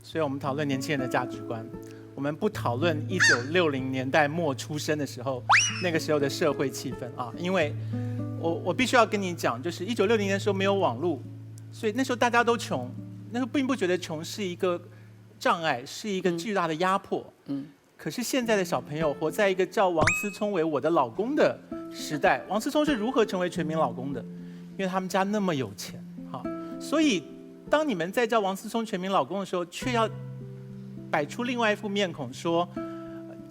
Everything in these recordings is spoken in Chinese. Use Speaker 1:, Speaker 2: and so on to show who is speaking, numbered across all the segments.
Speaker 1: 所以我们讨论年轻人的价值观。我们不讨论1960年代末出生的时候，那个时候的社会气氛啊，因为我必须要跟你讲，就是1960年的时候没有网络，所以那时候大家都穷，那时候并不觉得穷是一个障碍，是一个巨大的压迫。可是现在的小朋友活在一个叫王思聪为我的老公的时代，王思聪是如何成为全民老公的？因为他们家那么有钱，哈，所以当你们在叫王思聪全民老公的时候，却要摆出另外一副面孔说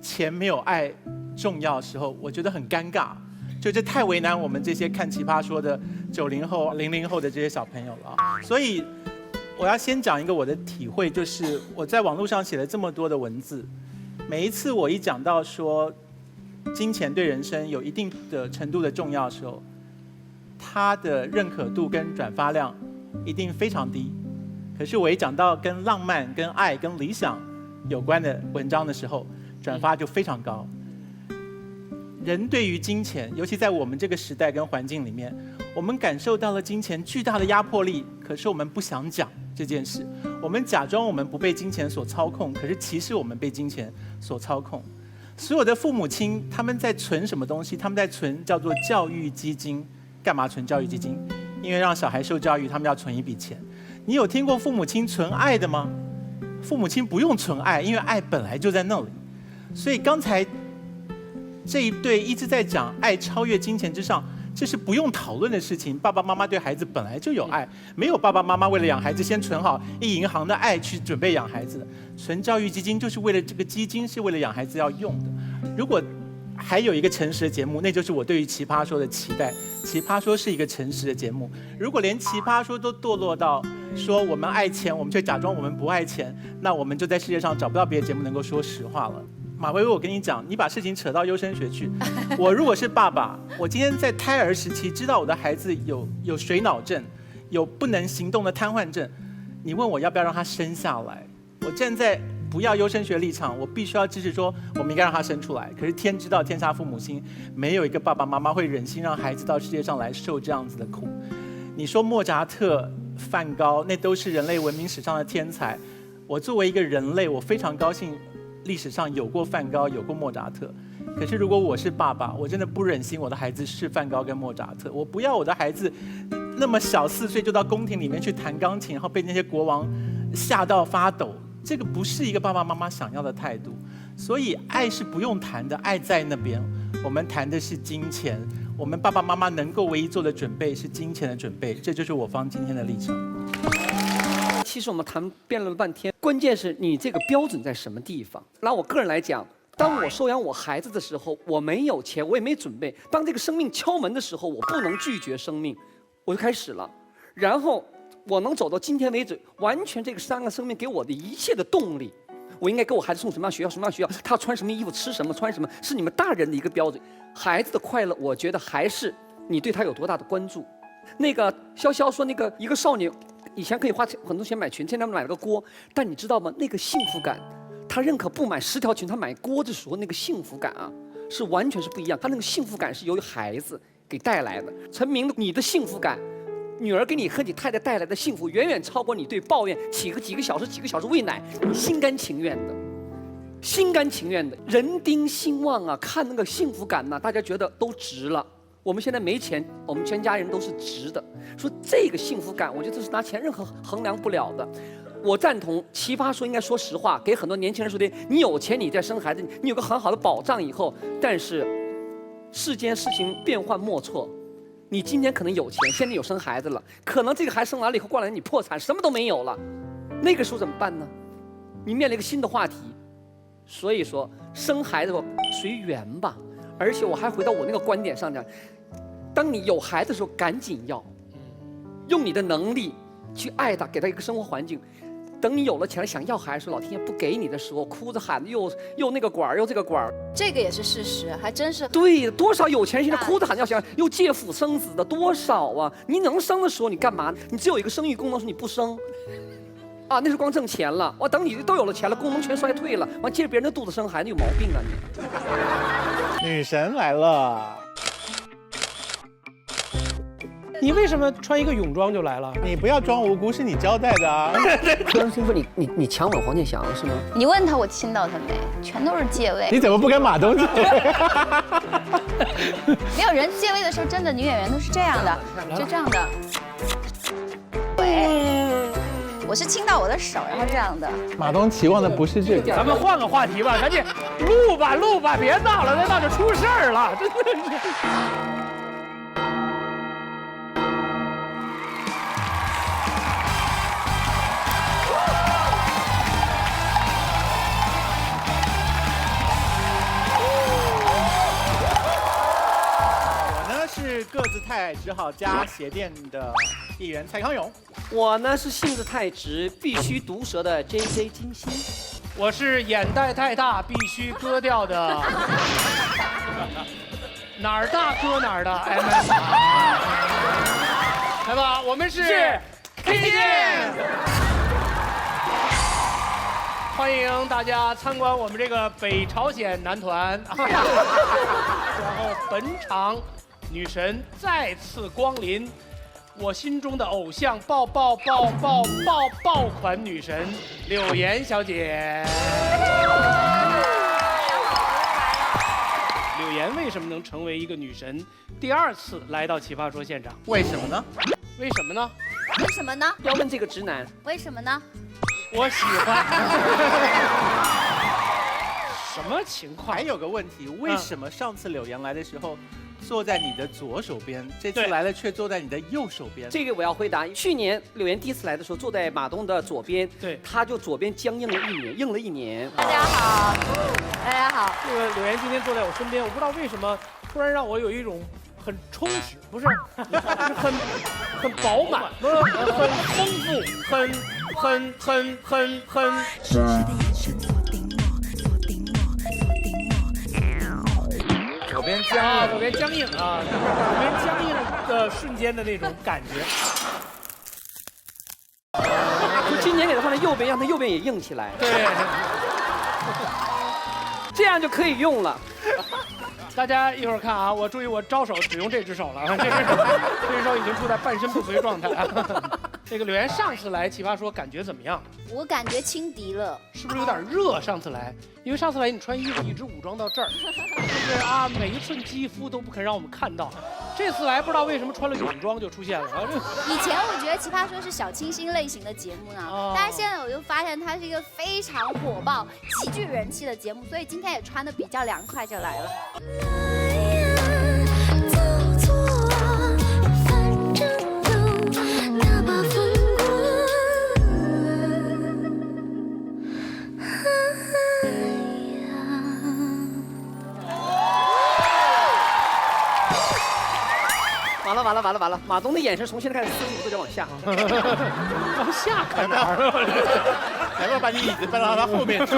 Speaker 1: 钱没有爱重要的时候，我觉得很尴尬，就这太为难我们这些看奇葩说的90后、00后的这些小朋友了啊。所以我要先讲一个我的体会，就是我在网络上写了这么多的文字，每一次我一讲到说金钱对人生有一定的程度的重要的时候，它的认可度跟转发量一定非常低。可是我一讲到跟浪漫、跟爱、跟理想有关的文章的时候，转发就非常高。人对于金钱，尤其在我们这个时代跟环境里面，我们感受到了金钱巨大的压迫力，可是我们不想讲这件事。我们假装我们不被金钱所操控，可是其实我们被金钱所操控。所有的父母亲他们在存什么东西？他们在存叫做教育基金。干嘛存教育基金？因为让小孩受教育，他们要存一笔钱。你有听过父母亲存爱的吗？父母亲不用存爱，因为爱本来就在那里。所以刚才这一对一直在讲爱超越金钱之上，这是不用讨论的事情。爸爸妈妈对孩子本来就有爱，没有爸爸妈妈为了养孩子先存好一银行的爱去准备养孩子的。存教育基金就是为了这个基金是为了养孩子要用的。如果还有一个诚实的节目，那就是我对于奇葩说的期待。奇葩说是一个诚实的节目，如果连奇葩说都堕落到说我们爱钱，我们却假装我们不爱钱，那我们就在世界上找不到别的节目能够说实话了。马薇薇，我跟你讲，你把事情扯到优生学去。我如果是爸爸，我今天在胎儿时期知道我的孩子有水脑症，有不能行动的瘫痪症，你问我要不要让他生下来，我站在不要优生学立场，我必须要支持说我们应该让他生出来。可是天知道天下父母心，没有一个爸爸妈妈会忍心让孩子到世界上来受这样子的苦。你说莫扎特、梵高，那都是人类文明史上的天才。我作为一个人类，我非常高兴历史上有过梵高，有过莫扎特。可是如果我是爸爸，我真的不忍心我的孩子是梵高跟莫扎特。我不要我的孩子那么小4岁就到宫廷里面去弹钢琴，然后被那些国王吓到发抖。这个不是一个爸爸妈妈想要的态度。所以爱是不用谈的，爱在那边。我们谈的是金钱，我们爸爸妈妈能够唯一做的准备是金钱的准备，这就是我方今天的立场。
Speaker 2: 其实我们辩论了半天，关键是你这个标准在什么地方？拿我个人来讲，当我收养我孩子的时候，我没有钱，我也没准备。当这个生命敲门的时候，我不能拒绝生命，我就开始了。然后我能走到今天为止，完全这个3个生命给我的一切的动力。我应该给我孩子送什么样学校，什么样学校，他穿什么衣服，吃什么，穿什么，是你们大人的一个标准。孩子的快乐，我觉得还是你对他有多大的关注。那个潇潇说，那个一个少女以前可以花很多钱买裙，现在买了个锅，但你知道吗？那个幸福感，她认可不买10条裙，她买锅的时候那个幸福感啊，是完全是不一样。她那个幸福感是由于孩子给带来的。陈明，你的幸福感，女儿给你和你太太带来的幸福，远远超过你对抱怨几个小时喂奶，你心甘情愿的。心甘情愿的，人丁兴旺啊！看那个幸福感呐、大家觉得都值了。我们现在没钱，我们全家人都是值的。说这个幸福感，我觉得这是拿钱任何衡量不了的。我赞同奇葩说应该说实话，给很多年轻人说的，你有钱你再生孩子，你有个很好的保障以后。但是世间事情变幻莫测，你今天可能有钱，现在有生孩子了，可能这个孩子生完了以后过来你破产，什么都没有了，那个时候怎么办呢？你面临一个新的话题。所以说生孩子随缘吧。而且我还回到我那个观点上讲，当你有孩子的时候，赶紧要用你的能力去爱他，给他一个生活环境。等你有了钱想要孩子，老天爷不给你的时候，哭着喊又那个管儿又这个管儿，
Speaker 3: 这个也是事实，还真是。
Speaker 2: 对，多少有钱人现在哭着喊要想又借腹生子的多少啊！你能生的时候你干嘛？你只有一个生育功能时候你不生。啊，那是光挣钱了。哇，等你都有了钱了，功能全衰退了，完接着别人的肚子生孩子，有毛病啊你！
Speaker 1: 女神来了。
Speaker 4: 你为什么穿一个泳装就来了？
Speaker 1: 你不要装无辜，是你交代的啊。
Speaker 2: 张师傅，你强吻黄健翔是吗？
Speaker 3: 你问他我亲到他没？全都是借位。
Speaker 1: 你怎么不跟马东借？
Speaker 3: 没有人借位的时候，真的女演员都是这样的，就这样的。对，我是亲到我的手，然后这样的。
Speaker 1: 马东期望的不是这个。
Speaker 4: 咱们换个话题吧，赶紧录吧，别闹了，再闹就出事儿了，真的是。
Speaker 1: 是个子太矮，只好加鞋垫的艺人蔡康永。
Speaker 2: 我呢是性子太直，必须毒舌的 JJ 金星。
Speaker 4: 我是眼袋太大，必须割掉的。哪儿大割哪儿的 MS。来吧，我们是 K 键。欢迎大家参观我们这个北朝鲜男团。然后本场。女神再次光临，我心中的偶像爆款女神柳岩小姐。柳岩为什么能成为一个女神？第2次来到《奇葩说》现场，
Speaker 1: 为什么呢？
Speaker 4: 为什么呢？
Speaker 3: 为什么呢？
Speaker 2: 要问这个直男。
Speaker 3: 为什么呢？
Speaker 4: 我喜欢。什么情况？
Speaker 1: 还有个问题，为什么上次柳岩来的时候？坐在你的左手边，这次来了却坐在你的右手边。
Speaker 2: 这个我要回答。去年柳岩第1次来的时候，坐在马东的左边，
Speaker 4: 对，
Speaker 2: 他就左边僵硬了1年，
Speaker 3: 大家好，大家好。
Speaker 4: 这个柳岩今天坐在我身边，我不知道为什么突然让我有一种很充实，不是，很饱满，很丰富，很。
Speaker 1: 左边僵，
Speaker 4: 左边僵硬啊，左边僵硬的瞬间的那种感觉。
Speaker 2: 就今年给他换到右边，让他右边也硬起来。
Speaker 4: 对，
Speaker 2: 这样就可以用了。
Speaker 4: 大家一会儿看啊，我注意我招手只用这只手了，这只手已经处在半身不遂状态。这个柳岩上次来《奇葩说》感觉怎么样？
Speaker 3: 我感觉轻敌了，
Speaker 4: 是不是有点热？上次来，因为上次来你穿衣服一直武装到这儿，就是啊，每一寸肌肤都不肯让我们看到。这次来不知道为什么穿了泳装就出现了。
Speaker 3: 以前我觉得《奇葩说》是小清新类型的节目呢，但是现在我就发现它是一个非常火爆、极具人气的节目，所以今天也穿的比较凉快就来了。
Speaker 2: 完了！马东的眼神从现在开始45度就往下，
Speaker 4: 往下看哪儿？
Speaker 1: 要不要把你椅子搬到他后面去？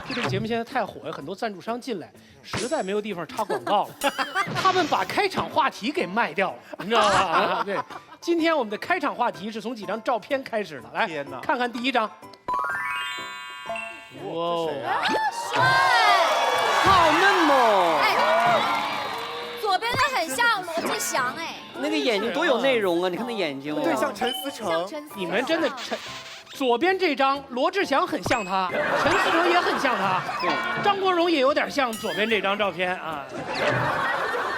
Speaker 4: 就这个节目现在太火，有很多赞助商进来，实在没有地方插广告了。他们把开场话题给卖掉了，你知道吗？对，今天我们的开场话题是从几张照片开始的，来看看第1张。哇，
Speaker 3: 帅，
Speaker 2: 好嫩哦！
Speaker 3: 左边的很像罗志祥哎，
Speaker 2: 那个眼睛多有内容啊！你看那眼睛，
Speaker 1: 对，像陈思诚。
Speaker 4: 你们真的左边这张罗志祥很像他，陈思诚也很像他，对，张国荣也有点像左边这张照片啊。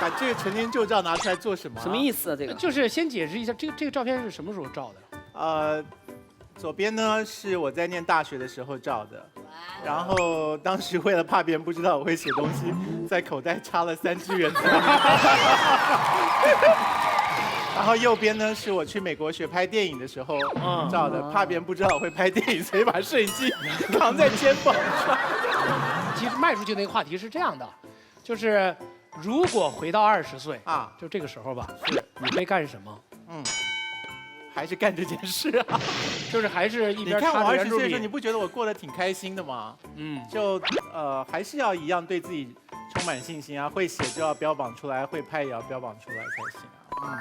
Speaker 1: 把这个陈年旧照拿出来做什么？
Speaker 2: 什么意思啊？这个
Speaker 4: 就是先解释一下，这个照片是什么时候照的？
Speaker 1: 左边呢是我在念大学的时候照的，然后当时为了怕别人不知道我会写东西，在口袋插了3支原子笔。然后右边呢是我去美国学拍电影的时候照的，怕别人不知道我会拍电影，所以把摄影机扛在肩膀上。
Speaker 4: 其实迈出去那个话题是这样的，就是如果回到20岁啊，就这个时候吧，你会干什么？
Speaker 1: 还是干这件事啊，
Speaker 4: 就是还是一边
Speaker 1: 你看我20岁的时候，
Speaker 4: 米
Speaker 1: 你不觉得我过得挺开心的吗？就还是要一样对自己充满信心啊，会写就要标榜出来，会拍也要标榜出来才行啊。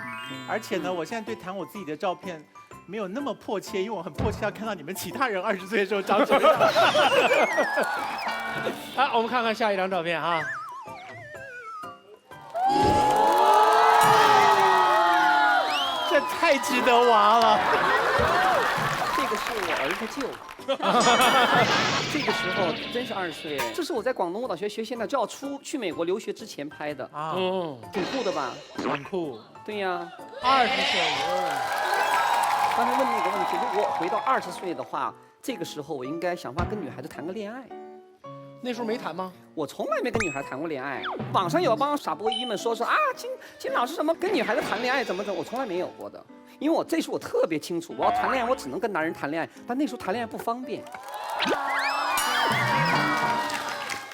Speaker 1: 而且呢，我现在对谈我自己的照片没有那么迫切，因为我很迫切要看到你们其他人20岁的时候长什么样。
Speaker 4: 好，我们看看下一张照片啊。
Speaker 1: 太值得娃了。
Speaker 2: 这个是我儿子舅。这个时候真是20岁，这是我在广东舞蹈学现在就要去美国留学之前拍的啊，挺酷的吧？
Speaker 1: 很酷。
Speaker 2: 对呀
Speaker 4: ，20岁。
Speaker 2: 刚才问那个问题，如果回到20岁的话，这个时候我应该想法跟女孩子谈个恋爱。
Speaker 4: 那时候没谈吗？
Speaker 2: 我从来没跟女孩谈过恋爱。网上有帮傻波一们说啊，金老师什么跟女孩子谈恋爱怎么，我从来没有过的。因为这时候我特别清楚，我要谈恋爱，我只能跟男人谈恋爱，但那时候谈恋爱不方便。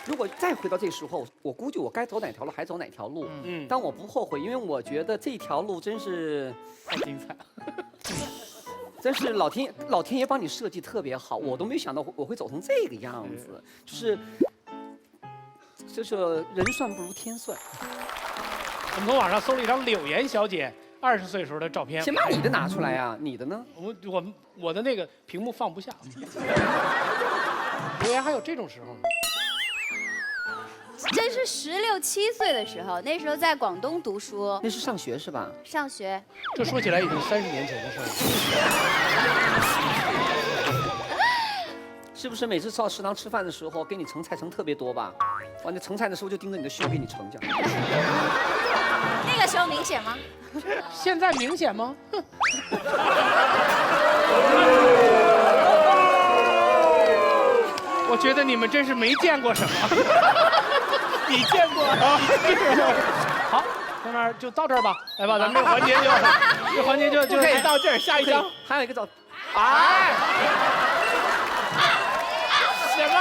Speaker 2: 如果再回到这时候，我估计我该走哪条路还走哪条路。但我不后悔，因为我觉得这条路真是
Speaker 1: 太精彩了。
Speaker 2: 真是老天爷帮你设计特别好，我都没想到我会走成这个样子，就是人算不如天算。
Speaker 4: 我们从网上搜了一张柳岩小姐20岁时候的照片。
Speaker 2: 先把你的拿出来呀，你的呢？
Speaker 4: 我的那个屏幕放不下。柳岩还有这种时候呢？
Speaker 3: 真是16、17岁的时候，那时候在广东读书。
Speaker 2: 那是上学是吧？
Speaker 3: 上学。
Speaker 4: 这说起来已经30年前的事了。
Speaker 2: 是不是每次到食堂吃饭的时候，给你盛菜盛特别多吧？完了盛菜的时候就盯着你的胸给你盛这样。
Speaker 3: 那个时候明显吗？
Speaker 4: 现在明显吗？我觉得你们真是没见过什么。
Speaker 1: 你见过？
Speaker 4: 好，到那儿就到这儿吧。来吧，咱们这个环节就
Speaker 1: 可以到这儿。下一张
Speaker 2: 还有一个照。
Speaker 1: 哎，什么？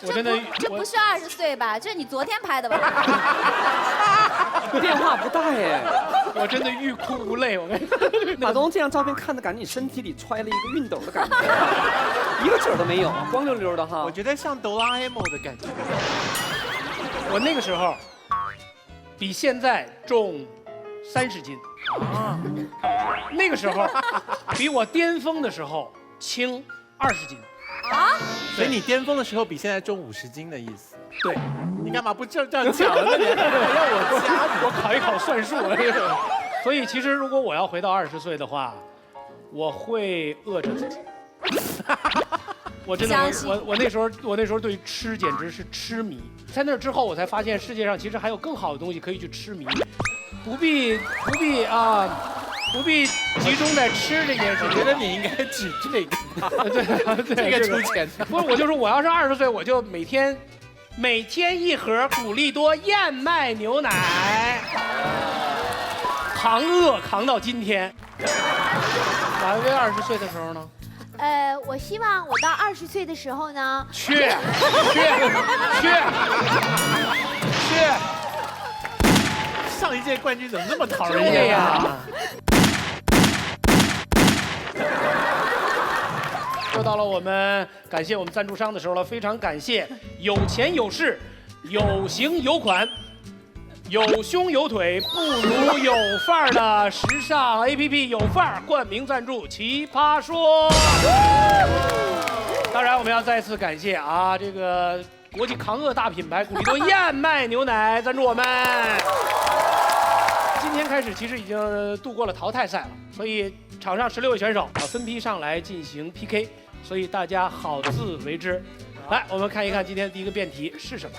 Speaker 4: 我真的，
Speaker 3: 这不是20岁吧？这是你昨天拍的吧？
Speaker 2: 变化不大哎。
Speaker 4: 我真的欲哭无泪。我跟你说，
Speaker 2: 马东这张照片看着感觉你身体里揣了一个熨斗的感觉，一个褶儿都没有，光溜溜的哈。
Speaker 1: 我觉得像哆啦 A 梦的感觉。
Speaker 4: 我那个时候比现在重30斤啊，那个时候比我巅峰的时候轻20斤
Speaker 3: 啊。
Speaker 1: 所以你巅峰的时候比现在重50斤的意思。
Speaker 4: 对，
Speaker 1: 你干嘛不这样讲呢？你要我加，
Speaker 4: 我考一考算术。所以其实如果我要回到20岁的话，我会饿着自己。我真的，我那时候对吃简直是痴迷。在那之后，我才发现世界上其实还有更好的东西可以去痴迷，不必集中在吃这件事。
Speaker 1: 我觉得你应该指这个，
Speaker 4: 对，
Speaker 1: 这个出钱。
Speaker 4: 不是，我就说我要是20岁，我就每天1盒古力多燕麦牛奶，扛饿扛到今天。马薇20岁的时候呢？
Speaker 5: 我希望我到20岁的时候呢，
Speaker 4: 去。
Speaker 1: 上一届冠军怎么那么讨人厌呀？
Speaker 4: 说到了我们感谢我们赞助商的时候了，非常感谢有钱有势、有型有款、有胸有腿不如有范儿的时尚 APP 有范儿冠名赞助《奇葩说》。当然，我们要再次感谢这个国际扛饿大品牌古力多燕麦牛奶赞助我们。今天开始其实已经度过了淘汰赛了，所以场上16位选手分批上来进行 PK， 所以大家好自为之。来，我们看一看今天第一个辩题是什么。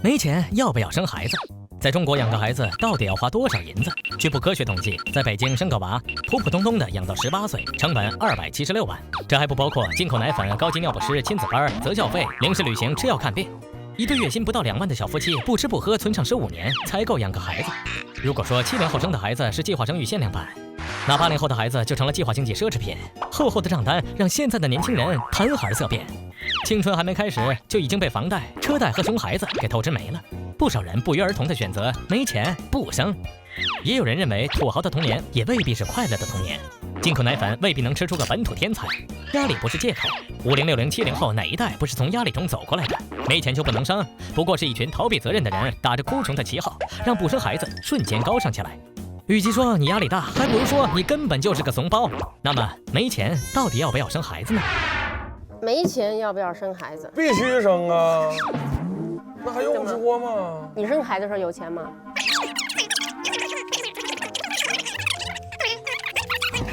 Speaker 6: 没钱要不要生孩子？在中国养个孩子到底要花多少银子？据不科学统计，在北京生个娃，普普通通的养到18岁，成本276万，这还不包括进口奶粉、高级尿不湿、亲子班、择校费、零食旅行、吃药看病。一对月薪不到2万的小夫妻，不吃不喝存上15年才够养个孩子。如果说70后生的孩子是计划生育限量版，那80后的孩子就成了计划经济奢侈品。厚厚的账单让现在的年轻人谈孩色变，青春还没开始就已经被房贷、车贷和熊孩子给透支没了。不少人不约而同的选择没钱不生，也有人认为土豪的童年也未必是快乐的童年。进口奶粉未必能吃出个本土天才，压力不是借口。50、60、70后哪一代不是从压力中走过来的？没钱就不能生，不过是一群逃避责任的人打着哭穷的旗号，让不生孩子瞬间高尚起来。与其说你压力大，还不如说你根本就是个怂包。那么没钱到底要不要生孩子呢？
Speaker 7: 没钱要不要生孩子？
Speaker 8: 必须生啊！那还用说吗？
Speaker 7: 你生孩子的时候有钱吗？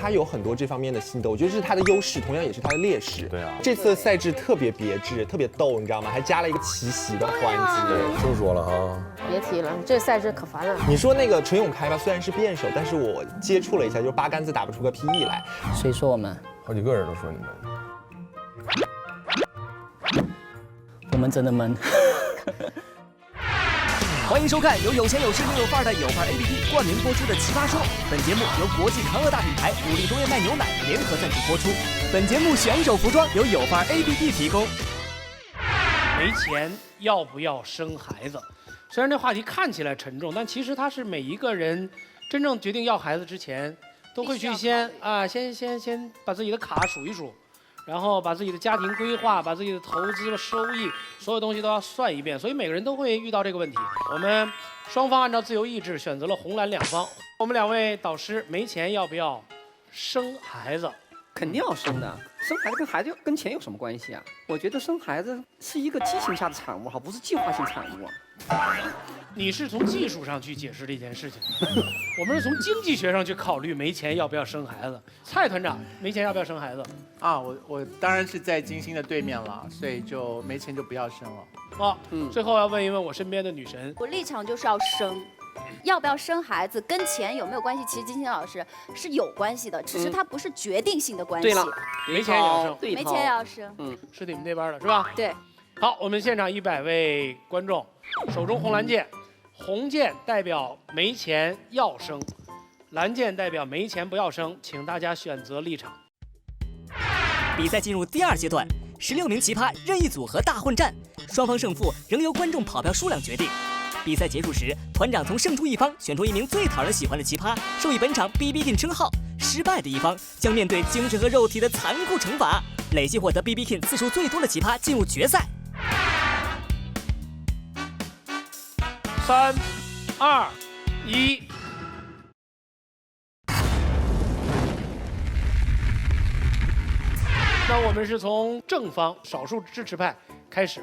Speaker 8: 他有很多这方面的心得，我觉得这是他的优势，同样也是他的劣势。
Speaker 9: 对啊，
Speaker 8: 这次的赛制特别别致，特别逗，你知道吗？还加了一个奇袭的环节。
Speaker 9: 就说了哈，
Speaker 7: 别提了，这赛制可烦了。
Speaker 8: 你说那个陈永开吧，虽然是辩手，但是我接触了一下，就八竿子打不出个屁来。
Speaker 10: 谁说我们？
Speaker 9: 好几个人都说你们。
Speaker 10: 我们真的闷。
Speaker 11: 欢迎收看由有钱有势又有范儿的有范儿 APP 冠名播出的《奇葩说》。本节目由国际康乐大品牌5粒多燕麦牛奶联合赞助播出。本节目选手服装由有范儿 APP 提供。
Speaker 4: 没钱要不要生孩子？虽然这话题看起来沉重，但其实它是每一个人真正决定要孩子之前，都会去先把自己的卡数一数。然后把自己的家庭规划、把自己的投资收益，所有东西都要算一遍，所以每个人都会遇到这个问题。我们双方按照自由意志选择了红蓝两方。我们2位导师，没钱要不要生孩子？
Speaker 2: 肯定要生的。生孩子跟孩子跟钱有什么关系啊？我觉得生孩子是一个激情下的产物，不是计划性产物啊。
Speaker 4: 你是从技术上去解释这件事情，我们是从经济学上去考虑没钱要不要生孩子。蔡团长，没钱要不要生孩子？
Speaker 1: 啊，我当然是在金星的对面了，所以就没钱就不要生了。
Speaker 4: 最后要问一问我身边的女神，
Speaker 3: 我立场就是要生。要不要生孩子跟钱有没有关系？其实金星老师是有关系的，只是它不是决定性的关系。
Speaker 2: 对了，
Speaker 4: 没钱也要生，
Speaker 3: 没钱也要生。
Speaker 4: 是你们那边的是吧？
Speaker 3: 对。
Speaker 4: 好，我们现场100位观众，手中红蓝剑，红剑代表没钱要生，蓝剑代表没钱不要生，请大家选择立场。
Speaker 11: 比赛进入第2阶段，16名奇葩任意组合大混战，双方胜负仍由观众跑票数量决定。比赛结束时，团长从胜出一方选出1名最讨人喜欢的奇葩，授予本场 BB King 称号。失败的一方将面对精神和肉体的残酷惩罚。累计获得 BB King 次数最多的奇葩进入决赛。
Speaker 4: 3、2、1。那我们是从正方少数支持派开始，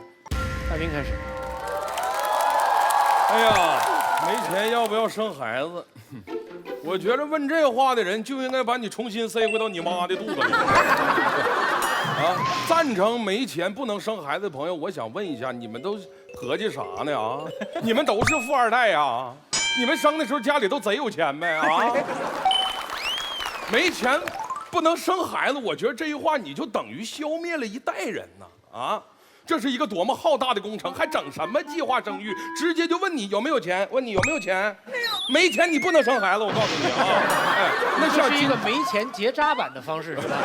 Speaker 4: 大兵开始。
Speaker 9: 哎呀，没钱要不要生孩子？我觉得问这话的人就应该把你重新塞回到你妈的肚子里。啊，赞成没钱不能生孩子的朋友，我想问一下，你们都合计啥呢啊？你们都是富二代呀？你们生的时候家里都贼有钱呗啊？没钱不能生孩子，我觉得这句话你就等于消灭了一代人呐啊！这是一个多么浩大的工程，还整什么计划生育？直接就问你有没有钱，问你有没有钱，没钱你不能生孩子，我告诉你啊！哎，
Speaker 4: 那是一个没钱结扎版的方式，是吧？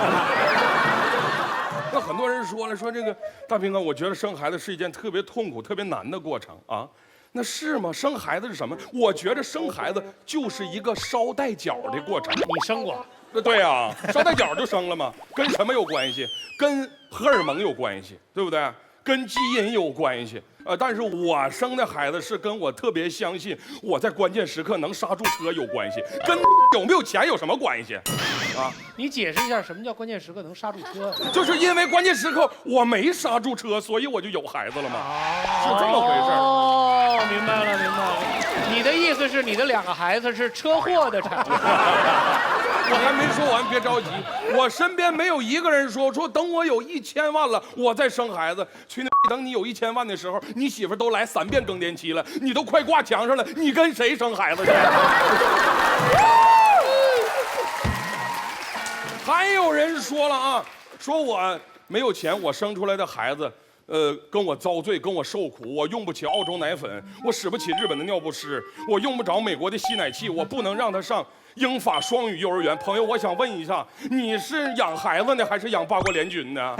Speaker 9: 那很多人说了，说这个大兵哥，我觉得生孩子是一件特别痛苦、特别难的过程啊。那是吗？生孩子是什么？我觉得生孩子就是一个捎带脚的过程。
Speaker 4: 你生过？
Speaker 9: 对呀，捎带脚就生了嘛，跟什么有关系？跟荷尔蒙有关系，对不对？跟基因有关系。但是我生的孩子是跟我特别相信我在关键时刻能刹住车有关系，跟有没有钱有什么关系？啊，
Speaker 4: 你解释一下什么叫关键时刻能刹住车？
Speaker 9: 就是因为关键时刻我没刹住车，所以我就有孩子了嘛，是这么回事。
Speaker 4: 哦，明白了，明白了。你的意思是你的2个孩子是车祸的产物？
Speaker 9: 我还没说完，别着急。我身边没有一个人说等我有1000万了，我再生孩子。去那等你有1000万的时候，你媳妇都来3遍更年期了，你都快挂墙上了，你跟谁生孩子去？还有人说了啊，说我没有钱，我生出来的孩子。跟我遭罪，跟我受苦，我用不起澳洲奶粉，我使不起日本的尿不湿，我用不着美国的吸奶器，我不能让他上英法双语幼儿园。朋友，我想问一下，你是养孩子呢，还是养八国联军呢？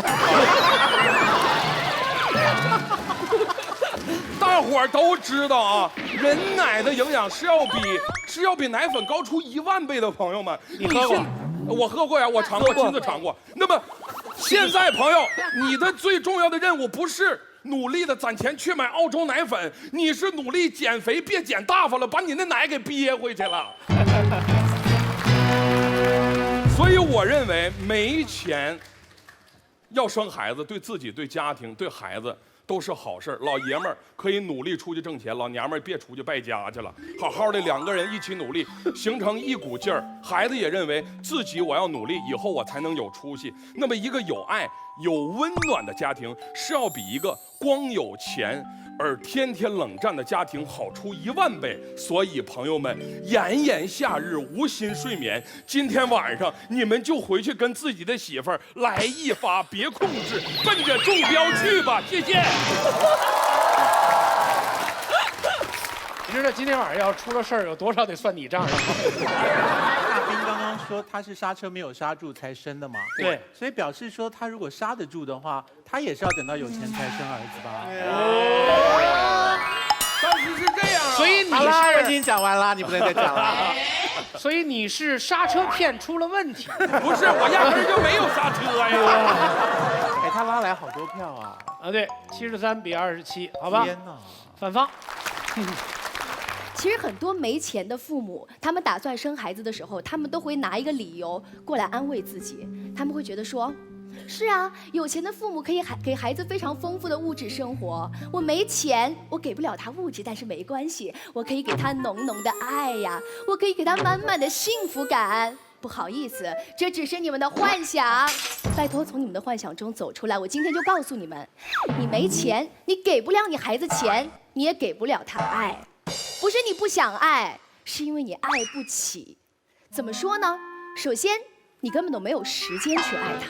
Speaker 9: 大伙儿都知道啊，人奶的营养是要比奶粉高出10000倍的。朋友们，
Speaker 4: 你喝过？
Speaker 9: 我喝过呀，我尝过，亲自尝过。那么。现在，朋友，你的最重要的任务不是努力的攒钱去买澳洲奶粉，你是努力减肥，别减大发了，把你那奶给憋回去了。所以我认为没钱要生孩子，对自己、对家庭、对孩子都是好事儿。老爷们儿可以努力出去挣钱，老娘们儿别出去败家去了，好好的2个人一起努力，形成一股劲儿。孩子也认为自己我要努力，以后我才能有出息。那么一个有爱、有温暖的家庭，是要比一个光有钱而天天冷战的家庭好出1万倍。所以朋友们，炎炎夏日无心睡眠，今天晚上你们就回去跟自己的媳妇儿来一发，别控制，奔着中标去吧。谢谢。
Speaker 4: 你知道今天晚上要出了事儿，有多少得算你账上？
Speaker 1: 大兵刚刚说他是刹车没有刹住才生的嘛，
Speaker 4: 对，
Speaker 1: 所以表示说他如果刹得住的话，他也是要等到有钱才生儿子吧？
Speaker 9: 当时是这样啊。
Speaker 4: 所以你
Speaker 1: 好啦，我已
Speaker 4: 是，
Speaker 1: 经讲完了，你不能再讲了。
Speaker 4: 所以你是刹车片出了问题。
Speaker 9: 不是，我压根儿就没有刹车呀。
Speaker 1: 哎，他拉来好多票啊！
Speaker 4: 啊，对，73比27，好吧？
Speaker 1: 天哪！
Speaker 4: 反方。
Speaker 3: 其实很多没钱的父母，他们打算生孩子的时候，他们都会拿一个理由过来安慰自己。他们会觉得说，是啊，有钱的父母可以给孩子非常丰富的物质生活。我没钱，我给不了他物质，但是没关系，我可以给他浓浓的爱呀，我可以给他满满的幸福感。不好意思，这只是你们的幻想，拜托从你们的幻想中走出来。我今天就告诉你们，你没钱，你给不了你孩子钱，你也给不了他爱。不是你不想爱，是因为你爱不起。怎么说呢？首先，你根本都没有时间去爱他。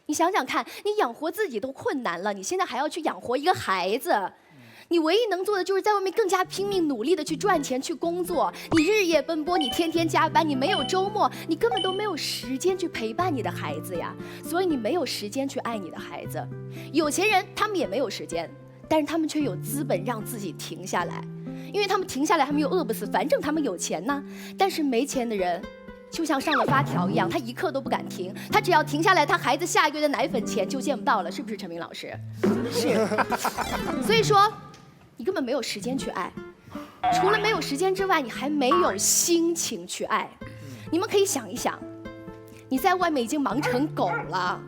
Speaker 3: 你想想看，你养活自己都困难了，你现在还要去养活一个孩子。你唯一能做的就是在外面更加拼命努力的去赚钱去工作，你日夜奔波，你天天加班，你没有周末，你根本都没有时间去陪伴你的孩子呀，所以你没有时间去爱你的孩子。有钱人他们也没有时间，但是他们却有资本让自己停下来，因为他们停下来他们又饿不死，反正他们有钱呢。但是没钱的人就像上了发条一样，他一刻都不敢停，他只要停下来，他孩子下一个月的奶粉钱就见不到了，是不是陈明老师？是。所以说你根本没有时间去爱，除了没有时间之外，你还没有心情去爱。你们可以想一想，你在外面已经忙成狗了，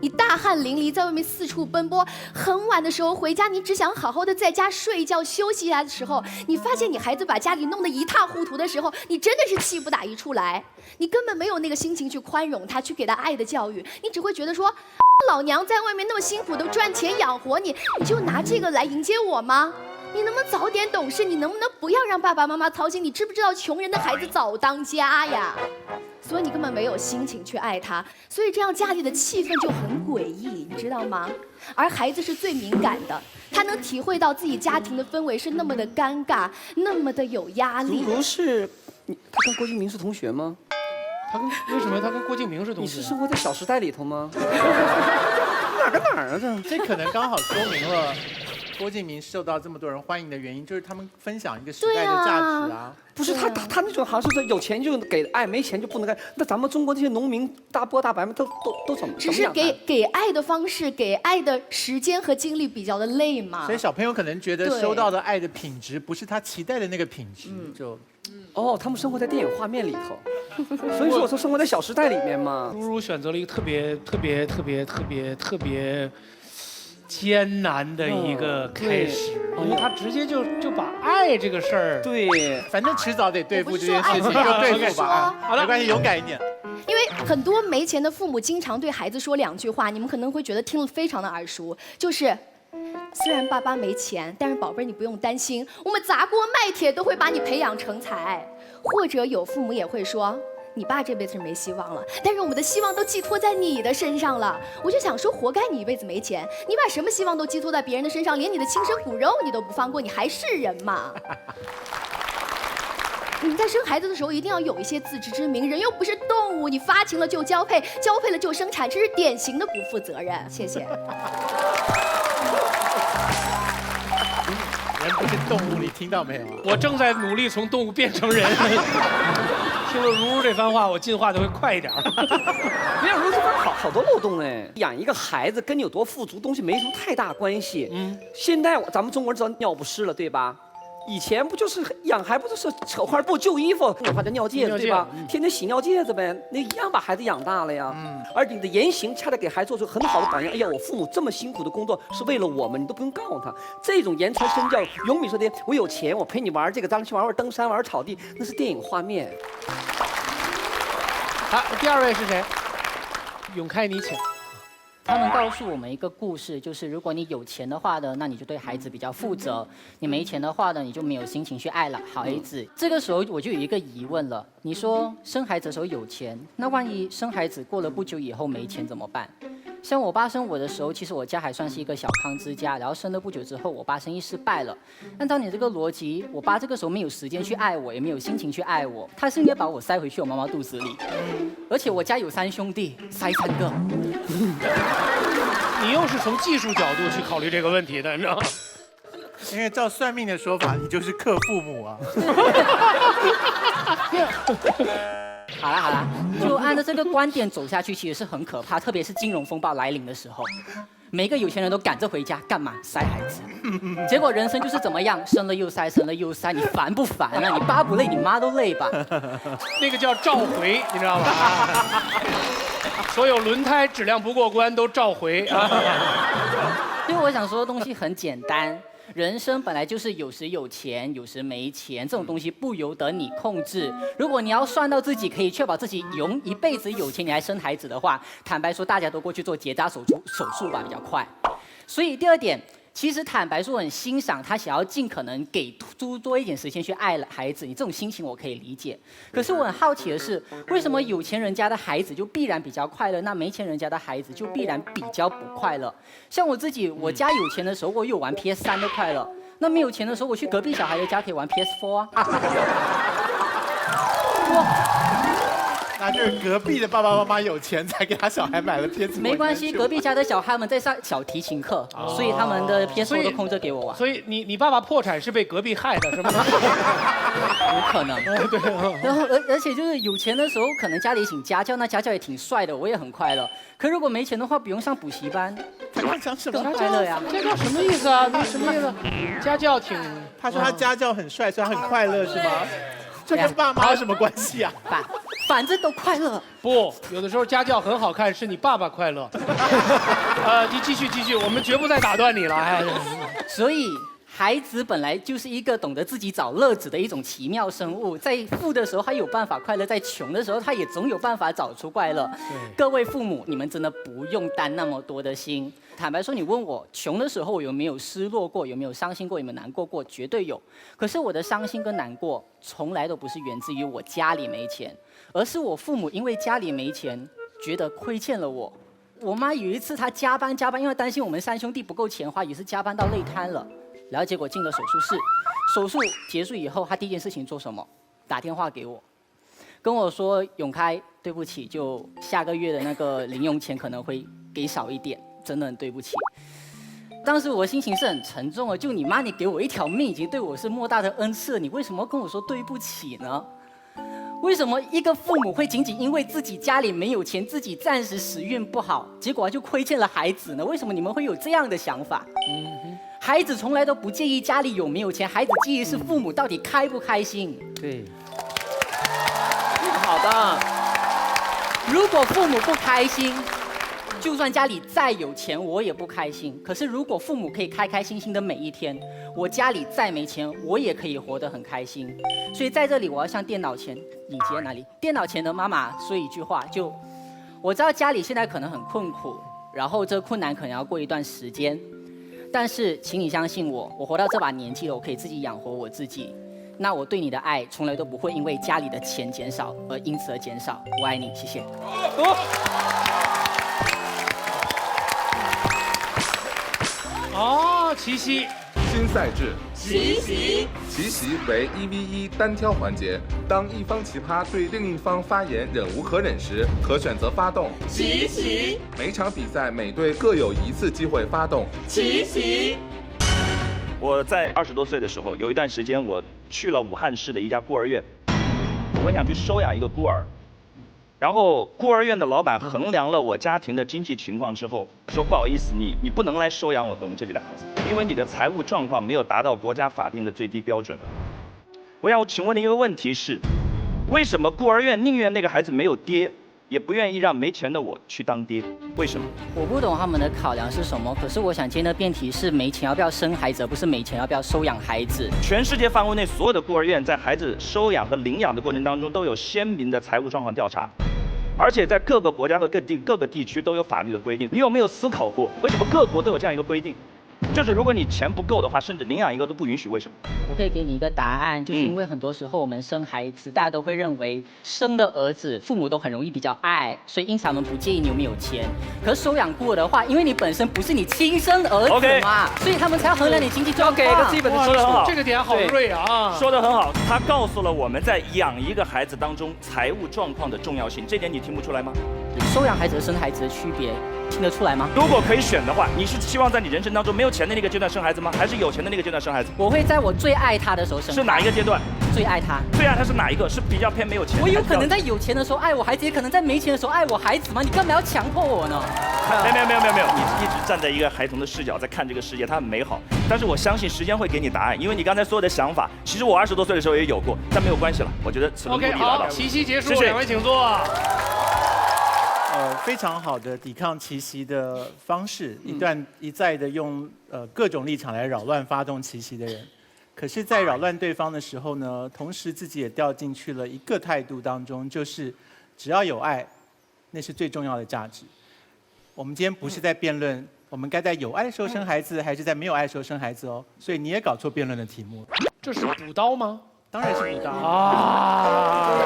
Speaker 3: 你大汗淋漓，在外面四处奔波，很晚的时候回家，你只想好好的在家睡一觉休息一下的时候，你发现你孩子把家里弄得一塌糊涂的时候，你真的是气不打一处来，你根本没有那个心情去宽容他，去给他爱的教育，你只会觉得说，老娘在外面那么辛苦的赚钱养活你，你就拿这个来迎接我吗？你能不能早点懂事？你能不能不要让爸爸妈妈操心？你知不知道穷人的孩子早当家呀？所以你根本没有心情去爱他，所以这样家里的气氛就很诡异，你知道吗？而孩子是最敏感的，他能体会到自己家庭的氛围是那么的尴尬，那么的有压力。
Speaker 2: 如是，他跟郭敬明是同学吗？
Speaker 4: 为什么他跟郭敬明是同学？
Speaker 2: 你是生活在《小时代》里头吗？哪跟哪儿啊？
Speaker 1: 这可能刚好说明了郭敬明受到这么多人欢迎的原因，就是他们分享一个时代的价值啊。
Speaker 2: 不是他那种好像是有钱就给爱，没钱就不能爱。那咱们中国这些农民大波大白们都怎么？
Speaker 3: 只是给爱的方式、给爱的时间和精力比较的累嘛。
Speaker 1: 所以小朋友可能觉得收到的爱的品质不是他期待的那个品质，就。
Speaker 2: 哦，他们生活在电影画面里头，所以说我说生活在《小时代》里面嘛。
Speaker 4: 如如选择了一个特别艰难的一个开始，因为他直接就把爱这个事儿，
Speaker 2: 对，
Speaker 1: 反正迟早得对付这件事情，就对付吧。好了，没关系，勇敢一点。
Speaker 3: 因为很多没钱的父母经常对孩子说2句话，你们可能会觉得听了非常的耳熟，就是虽然爸爸没钱，但是宝贝儿你不用担心，我们砸锅卖铁都会把你培养成才。或者有父母也会说，你爸这辈子是没希望了，但是我们的希望都寄托在你的身上了。我就想说，活该你一辈子没钱，你把什么希望都寄托在别人的身上，连你的亲生骨肉你都不放过，你还是人吗？你在生孩子的时候一定要有一些自知之明，人又不是动物，你发情了就交配，交配了就生产，这是典型的不负责任。谢谢。
Speaker 1: 人不是动物，你听到没有啊？
Speaker 4: 我正在努力从动物变成人。听了如如这番话，我进化就会快一点。
Speaker 2: 没有，如这番好多漏洞哎。养一个孩子跟你有多富足东西没什么太大关系。现在咱们中国人知道尿不湿了，对吧？以前不就是养孩不就是扯块布旧衣服，换成尿介对吧？天天洗尿介子呗，那一样把孩子养大了呀。而你的言行恰恰给孩子做出很好的榜样。哎呀，我父母这么辛苦的工作是为了我们，你都不用告诉他。这种言传身教，永比说的我有钱，我陪你玩这个，咱去玩登山，玩草地，那是电影画面。
Speaker 4: 好，第二位是谁？永开，你请。
Speaker 10: 他们告诉我们一个故事，就是如果你有钱的话呢，那你就对孩子比较负责；你没钱的话呢，你就没有心情去爱了孩子。这个时候我就有一个疑问了：你说生孩子的时候有钱，那万一生孩子过了不久以后没钱怎么办？像我爸生我的时候，其实我家还算是一个小康之家，然后生了不久之后，我爸生意失败了。按照你这个逻辑，我爸这个时候没有时间去爱我，也没有心情去爱我，他是应该把我塞回去我妈妈肚子里。而且我家有3兄弟，塞3个。
Speaker 4: 你又是从技术角度去考虑这个问题的，你知道吗？
Speaker 1: 因为照算命的说法，你就是克父母啊。
Speaker 10: 好啦，就按照这个观点走下去，其实是很可怕，特别是金融风暴来临的时候，每个有钱人都赶着回家干嘛？塞孩子。结果人生就是怎么样，生了又塞，生了又塞，你烦不烦啊？你爸不累，你妈都累吧？
Speaker 4: 那个叫召回，你知道吧？所有轮胎质量不过关都召回。
Speaker 10: 所以我想说的东西很简单。人生本来就是有时有钱，有时没钱，这种东西不由得你控制。如果你要算到自己可以确保自己永一辈子有钱，你还生孩子的话，坦白说，大家都过去做结扎手术吧，比较快。所以第二点，其实坦白说，我很欣赏他想要尽可能给多一点时间去爱孩子，你这种心情我可以理解。可是我很好奇的是，为什么有钱人家的孩子就必然比较快乐，那没钱人家的孩子就必然比较不快乐？像我自己，我家有钱的时候，我有玩 PS3的快乐；那没有钱的时候，我去隔壁小孩的家可以玩 PS4啊。
Speaker 1: 那就是隔壁的爸爸妈妈有钱，才给他小孩买了 PS4。
Speaker 10: 没关系，隔壁家的小孩们在上小提琴课，所以他们的 PS4都空着给我玩。
Speaker 4: 所以你爸爸破产是被隔壁害的，是吗？
Speaker 10: 有可能。
Speaker 4: 对。
Speaker 10: 然后而且就是有钱的时候，可能家里请家教，那家教也挺帅的，我也很快乐。可如果没钱的话，不用上补习班，
Speaker 1: 他讲什么？
Speaker 10: 更快乐呀？
Speaker 4: 家教什么意思啊？什么意思？家教挺……
Speaker 1: 他说他家教很帅，所以他很快乐，是吗？这跟爸妈有什么关系啊？
Speaker 10: 反正都快乐。
Speaker 4: 不，有的时候家教很好看，是你爸爸快乐。你继续，我们绝不再打断你了。哎，
Speaker 10: 所以孩子本来就是一个懂得自己找乐子的一种奇妙生物，在富的时候他有办法快乐，在穷的时候他也总有办法找出快乐。各位父母，你们真的不用担那么多的心。坦白说，你问我穷的时候有没有失落过，有没有伤心过，有没有难过过，绝对有。可是我的伤心跟难过从来都不是源自于我家里没钱，而是我父母因为家里没钱，觉得亏欠了我。我妈有一次她加班，因为担心我们3兄弟不够钱花，也是加班到累瘫了。然后结果进了手术室，手术结束以后，她第一件事情做什么？打电话给我，跟我说：“永开，对不起，就下个月的那个零用钱可能会给少一点，真的很对不起。”当时我的心情是很沉重的，就你妈，你给我一条命，已经对我是莫大的恩赐了，你为什么要跟我说对不起呢？为什么一个父母会仅仅因为自己家里没有钱，自己暂时时运不好，结果就亏欠了孩子呢？为什么你们会有这样的想法？孩子从来都不介意家里有没有钱，孩子介意是父母到底开不开心。
Speaker 2: 对，好的。
Speaker 10: 如果父母不开心，就算家里再有钱，我也不开心。可是如果父母可以开开心心的每一天，我家里再没钱，我也可以活得很开心。所以在这里，我要向电脑前，你接哪里？电脑前的妈妈说一句话，就我知道家里现在可能很困苦，然后这困难可能要过一段时间，但是请你相信我，我活到这把年纪了，我可以自己养活我自己。那我对你的爱从来都不会因为家里的钱减少而因此而减少。我爱你，谢谢。
Speaker 4: 哦，奇袭。
Speaker 12: 新赛制，
Speaker 5: 奇袭。
Speaker 12: 奇袭为1v1单挑环节，当一方奇葩对另一方发言忍无可忍时，可选择发动
Speaker 5: 奇袭。
Speaker 12: 每场比赛每队各有1次机会发动
Speaker 5: 奇袭。
Speaker 13: 我在20多岁的时候，有一段时间我去了武汉市的一家孤儿院，我想去收养一个孤儿。然后孤儿院的老板衡量了我家庭的经济情况之后，说不好意思，你不能来收养我们这里的孩子，因为你的财务状况没有达到国家法定的最低标准。我想请问的一个问题是，为什么孤儿院宁愿那个孩子没有爹，也不愿意让没钱的我去当爹？为什么？
Speaker 10: 我不懂他们的考量是什么，可是我想今天的辩题是没钱要不要生孩子，而不是没钱要不要收养孩子。
Speaker 13: 全世界范围内所有的孤儿院在孩子收养和领养的过程当中都有鲜明的财务状况调查，而且在各个国家和各个地区都有法律的规定。你有没有思考过，为什么各国都有这样一个规定？就是如果你钱不够的话，甚至领养一个都不允许，为什么？
Speaker 10: 我可以给你一个答案，就是因为很多时候我们生孩子，大家都会认为生的儿子父母都很容易比较爱，所以因此他们不介意你有没有钱。可是收养孤儿的话，因为你本身不是你亲生儿子嘛，所以他们才要衡量你经济状况。
Speaker 2: 给个基本的
Speaker 9: 说得很好，
Speaker 4: 这个点好锐啊！
Speaker 13: 说得很好，他告诉了我们在养一个孩子当中财务状况的重要性，这点你听不出来吗？
Speaker 10: 收养孩子和生孩子的区别听得出来吗？
Speaker 13: 如果可以选的话，你是希望在你人生当中没有钱的那个阶段生孩子吗？还是有钱的那个阶段生孩子？
Speaker 10: 我会在我最爱他的时候生。
Speaker 13: 是哪一个阶段？
Speaker 10: 最爱他。
Speaker 13: 最爱他是哪一个？是比较偏没有钱？
Speaker 10: 我有可能在有钱的时候爱我孩子，也可能在没钱的时候爱我孩子吗？你干嘛要强迫我呢？
Speaker 13: 没有，你一直站在一个孩童的视角在看这个世界，它很美好。但是我相信时间会给你答案，因为你刚才所有的想法，其实我20多岁的时候也有过，但没有关系了。我觉得此论故
Speaker 4: OK，
Speaker 13: 意了。
Speaker 4: 好，七夕结束，
Speaker 13: 谢谢
Speaker 4: 两位请坐。
Speaker 1: 非常好的抵抗奇袭的方式，一再的用各种立场来扰乱发动奇袭的人，可是，在扰乱对方的时候呢，同时自己也掉进去了一个态度当中，就是只要有爱，那是最重要的价值。我们今天不是在辩论我们该在有爱的时候生孩子，还是在没有爱的时候生孩子哦，所以你也搞错辩论的题目。
Speaker 4: 这是补刀吗？
Speaker 1: 当然是补刀
Speaker 4: 啊。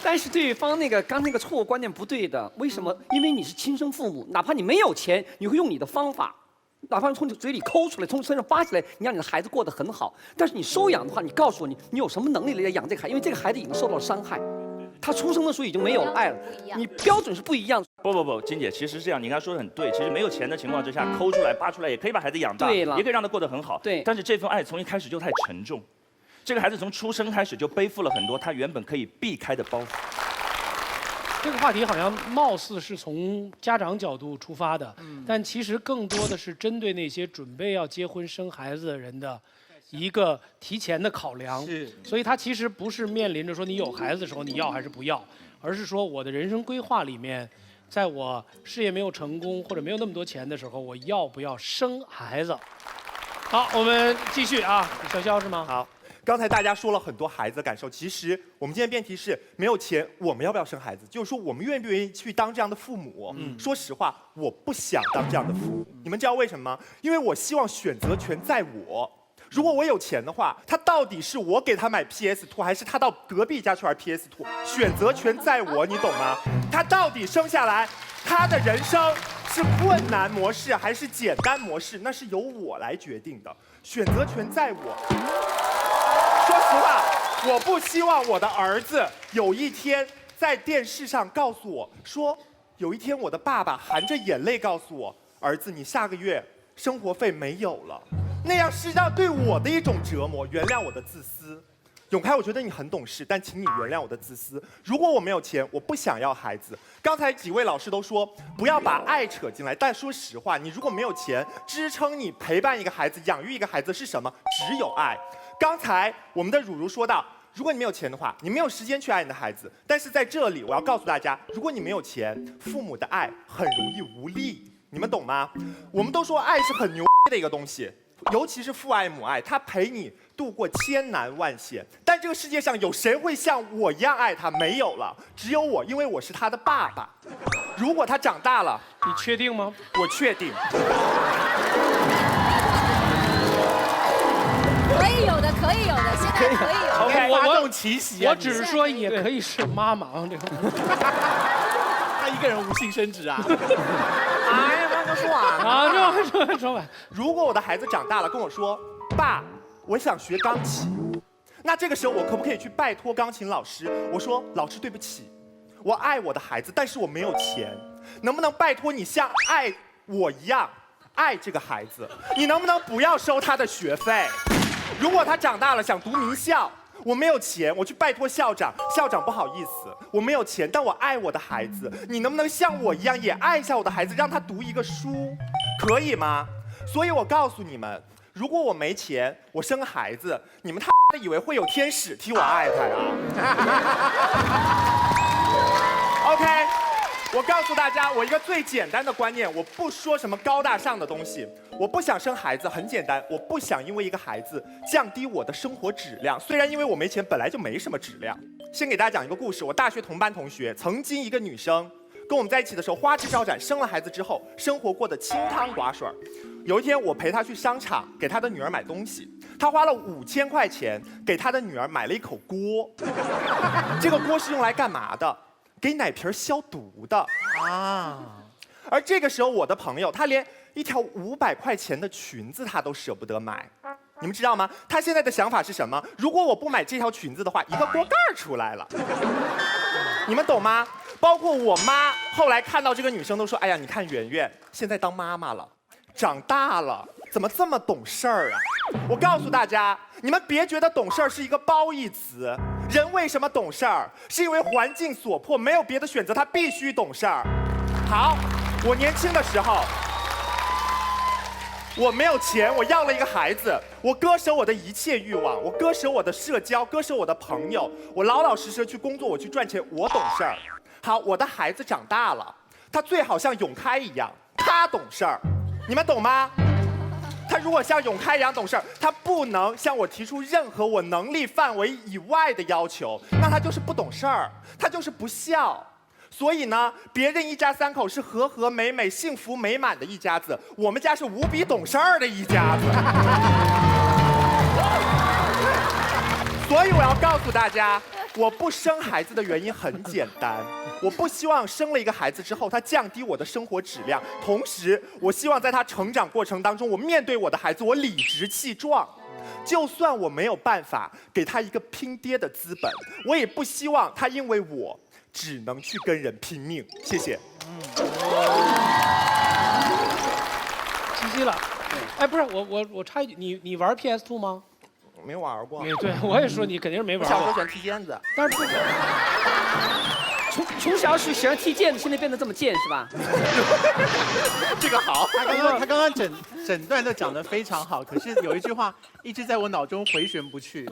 Speaker 2: 但是对方刚那个错误观念不对的，为什么？因为你是亲生父母，哪怕你没有钱，你会用你的方法，哪怕从你嘴里抠出来，从身上扒起来，你让你的孩子过得很好。但是你收养的话，你告诉我你有什么能力来养这个孩子？因为这个孩子已经受到了伤害，他出生的时候已经没有了爱了，你标准是不一样的。
Speaker 13: 不，金姐，其实是这样，你刚才说的很对。其实没有钱的情况之下，抠出来、扒出来，也可以把孩子养大，
Speaker 2: 对了，
Speaker 13: 也可以让他过得很好。
Speaker 2: 对，
Speaker 13: 但是这份爱从一开始就太沉重，这个孩子从出生开始就背负了很多他原本可以避开的包袱。
Speaker 4: 这个话题好像貌似是从家长角度出发的，但其实更多的是针对那些准备要结婚生孩子的人的一个提前的考量。所以他其实不是面临着说你有孩子的时候你要还是不要，而是说我的人生规划里面，在我事业没有成功或者没有那么多钱的时候，我要不要生孩子？好，我们继续啊，小肖是吗？
Speaker 14: 好。刚才大家说了很多孩子的感受，其实我们今天辩题是没有钱，我们要不要生孩子？就是说我们愿不愿意去当这样的父母？说实话，我不想当这样的父母。你们知道为什么吗？因为我希望选择权在我。如果我有钱的话，他到底是我给他买 PS2，还是他到隔壁家去玩 PS2？选择权在我，你懂吗？他到底生下来，他的人生是困难模式还是简单模式？那是由我来决定的，选择权在我。说实话，我不希望我的儿子有一天在电视上告诉我说，有一天我的爸爸含着眼泪告诉我，儿子，你下个月生活费没有了，那样是对我的一种折磨。原谅我的自私，永开，我觉得你很懂事，但请你原谅我的自私。如果我没有钱，我不想要孩子。刚才几位老师都说不要把爱扯进来，但说实话，你如果没有钱，支撑你陪伴一个孩子、养育一个孩子是什么？只有爱。刚才我们的汝如说到，如果你没有钱的话，你没有时间去爱你的孩子。但是在这里，我要告诉大家，如果你没有钱，父母的爱很容易无力。你们懂吗？我们都说爱是很牛的一个东西，尤其是父爱母爱，它陪你度过千难万险。但这个世界上有谁会像我一样爱他？没有了，只有我，因为我是他的爸爸。如果他长大了，
Speaker 4: 你确定吗？
Speaker 14: 我确定。
Speaker 5: 可以有的，可以有的，现在可以有的。
Speaker 1: OK， 发动奇袭啊！
Speaker 4: 我只是说也可以是妈妈啊，这个。
Speaker 1: 他一个人无性生殖啊！
Speaker 14: 哎呀，慢说完
Speaker 4: 啊，说完。
Speaker 14: 如果我的孩子长大了跟我说，爸，我想学钢琴，那这个时候我可不可以去拜托钢琴老师？我说，老师对不起，我爱我的孩子，但是我没有钱，能不能拜托你像爱我一样爱这个孩子？你能不能不要收他的学费？如果他长大了想读名校，我没有钱，我去拜托校长，校长不好意思，我没有钱，但我爱我的孩子，你能不能像我一样也爱一下我的孩子，让他读一个书，可以吗？所以我告诉你们，如果我没钱，我生孩子，你们以为会有天使替我爱他呀？OK。我告诉大家，我一个最简单的观念，我不说什么高大上的东西。我不想生孩子，很简单，我不想因为一个孩子降低我的生活质量。虽然因为我没钱，本来就没什么质量。先给大家讲一个故事，我大学同班同学，曾经一个女生跟我们在一起的时候花枝招展，生了孩子之后，生活过得清汤寡水。有一天，我陪她去商场给她的女儿买东西，她花了5000块钱给她的女儿买了一口锅。这个锅是用来干嘛的？给奶瓶消毒的啊！而这个时候，我的朋友他连一条500块钱的裙子他都舍不得买，你们知道吗？他现在的想法是什么？如果我不买这条裙子的话，一个锅盖出来了，你们懂吗？包括我妈后来看到这个女生都说：“哎呀，你看圆圆现在当妈妈了，长大了，怎么这么懂事儿啊？”我告诉大家，你们别觉得懂事儿是一个褒义词。人为什么懂事儿？是因为环境所迫，没有别的选择，他必须懂事儿。好，我年轻的时候，我没有钱，我要了一个孩子，我割舍我的一切欲望，我割舍我的社交，割舍我的朋友，我老老实实去工作，我去赚钱，我懂事儿。好，我的孩子长大了，他最好像永开一样，他懂事儿，你们懂吗？他如果像永开一样懂事，他不能向我提出任何我能力范围以外的要求，那他就是不懂事儿，他就是不孝。所以呢，别人一家3口是和和美美、幸福美满的一家子，我们家是无比懂事儿的一家子。所以我要告诉大家，我不生孩子的原因很简单，我不希望生了一个孩子之后，他降低我的生活质量，同时我希望在他成长过程当中，我面对我的孩子，我理直气壮。就算我没有办法给他一个拼爹的资本，我也不希望他因为我只能去跟人拼命。谢谢。
Speaker 4: 七夕了，哎，不是我插一句，你玩 PS2 吗？
Speaker 14: 没玩过。
Speaker 4: 对，我也说你肯定是没玩过。
Speaker 14: 小时候喜欢踢毽子，
Speaker 2: 但是从小喜欢踢毽子，现在变得这么贱是吧？
Speaker 14: 这个好。
Speaker 1: 他刚刚整段都讲得非常好，可是有一句话一直在我脑中回旋不去。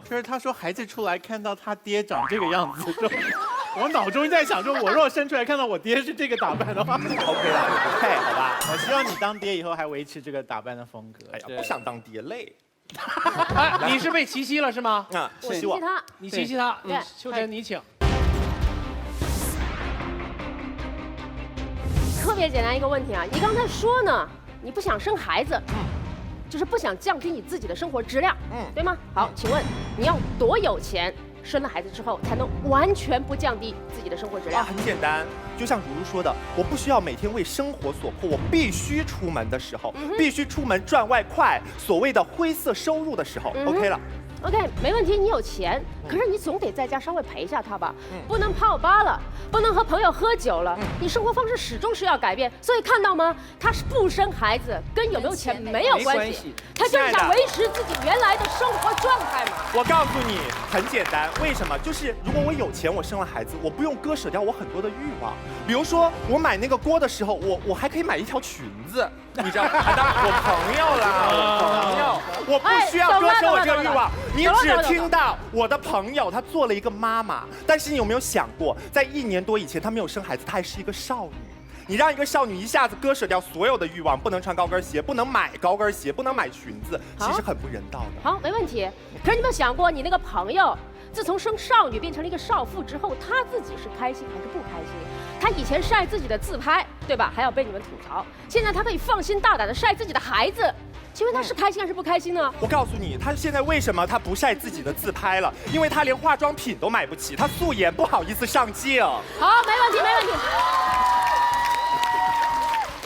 Speaker 1: 就是他说孩子出来看到他爹长这个样子，我脑中在想说，我若生出来看到我爹是这个打扮的话，OK
Speaker 14: 啦，不配，好吧？
Speaker 1: 我希望你当爹以后还维持这个打扮的风格。
Speaker 14: 哎呀，不想当爹累。
Speaker 4: 哎，你是被奇袭了是吗？
Speaker 14: 啊，
Speaker 5: 我奇袭他，
Speaker 4: 你奇袭他。
Speaker 5: 对，
Speaker 4: 秋晨你请。
Speaker 7: 特别简单一个问题啊，你刚才说呢，你不想生孩子，就是不想降低你自己的生活质量，对吗？好，请问你要多有钱，生了孩子之后才能完全不降低自己的生活质量？
Speaker 14: 很简单，就像如如说的，我不需要每天为生活所迫，我必须出门的时候，必须出门赚外快，所谓的灰色收入的时候，OK 了。
Speaker 7: OK， 没问题，你有钱，可是你总得在家稍微陪一下他吧，不能泡吧了，不能和朋友喝酒了，你生活方式始终是要改变。所以看到吗？他是不生孩子，跟有没有钱没有关系，他就是想维持自己原来的生活状态嘛。
Speaker 14: 我告诉你，很简单，为什么？就是如果我有钱，我生了孩子，我不用割舍掉我很多的欲望。比如说，我买那个锅的时候，我还可以买一条裙子，你知道吗？当然，我朋友啦，我朋友，我不需要割舍我这个欲望。你只听到我的朋友她做了一个妈妈，但是你有没有想过，在1年多以前，她没有生孩子，她还是一个少女。你让一个少女一下子割舍掉所有的欲望，不能穿高跟鞋，不能买高跟鞋，不能买裙子，其实很不人道的。
Speaker 7: 好，没问题。可是你有没有想过，你那个朋友自从生少女变成了一个少妇之后，她自己是开心还是不开心？她以前晒自己的自拍，对吧？还要被你们吐槽。现在她可以放心大胆的晒自己的孩子。请问他是开心还是不开心呢？
Speaker 14: 我告诉你，他现在为什么他不晒自己的自拍了？因为他连化妆品都买不起，他素颜不好意思上镜。
Speaker 7: 好，没问题，没问题。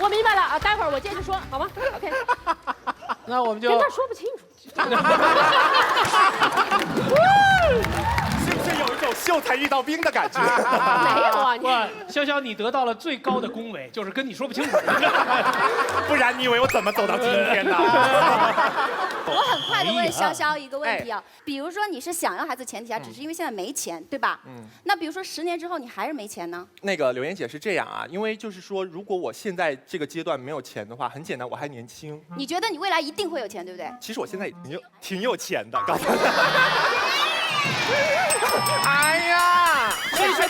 Speaker 7: 我明白了啊，待会儿我接着说，好吗 ？OK。
Speaker 4: 那我们就
Speaker 7: 跟他说不清楚。
Speaker 14: 是不是有一种秀才遇到兵的感觉。
Speaker 7: 没有啊，
Speaker 4: 哇，潇潇，你得到了最高的恭维，就是跟你说不清楚。
Speaker 14: 不然你以为我怎么走到今天呢？
Speaker 15: 我很快的问潇潇一个问题啊，比如说你是想要孩子前提下，只是因为现在没钱，对吧？那比如说10年之后你还是没钱呢？
Speaker 14: 那个柳岩姐是这样啊，因为就是说，如果我现在这个阶段没有钱的话，很简单，我还年轻。
Speaker 15: 你觉得你未来一定会有钱，对不对？
Speaker 14: 其实我现在已经挺有钱的，告诉你。哎呀，
Speaker 2: 所以说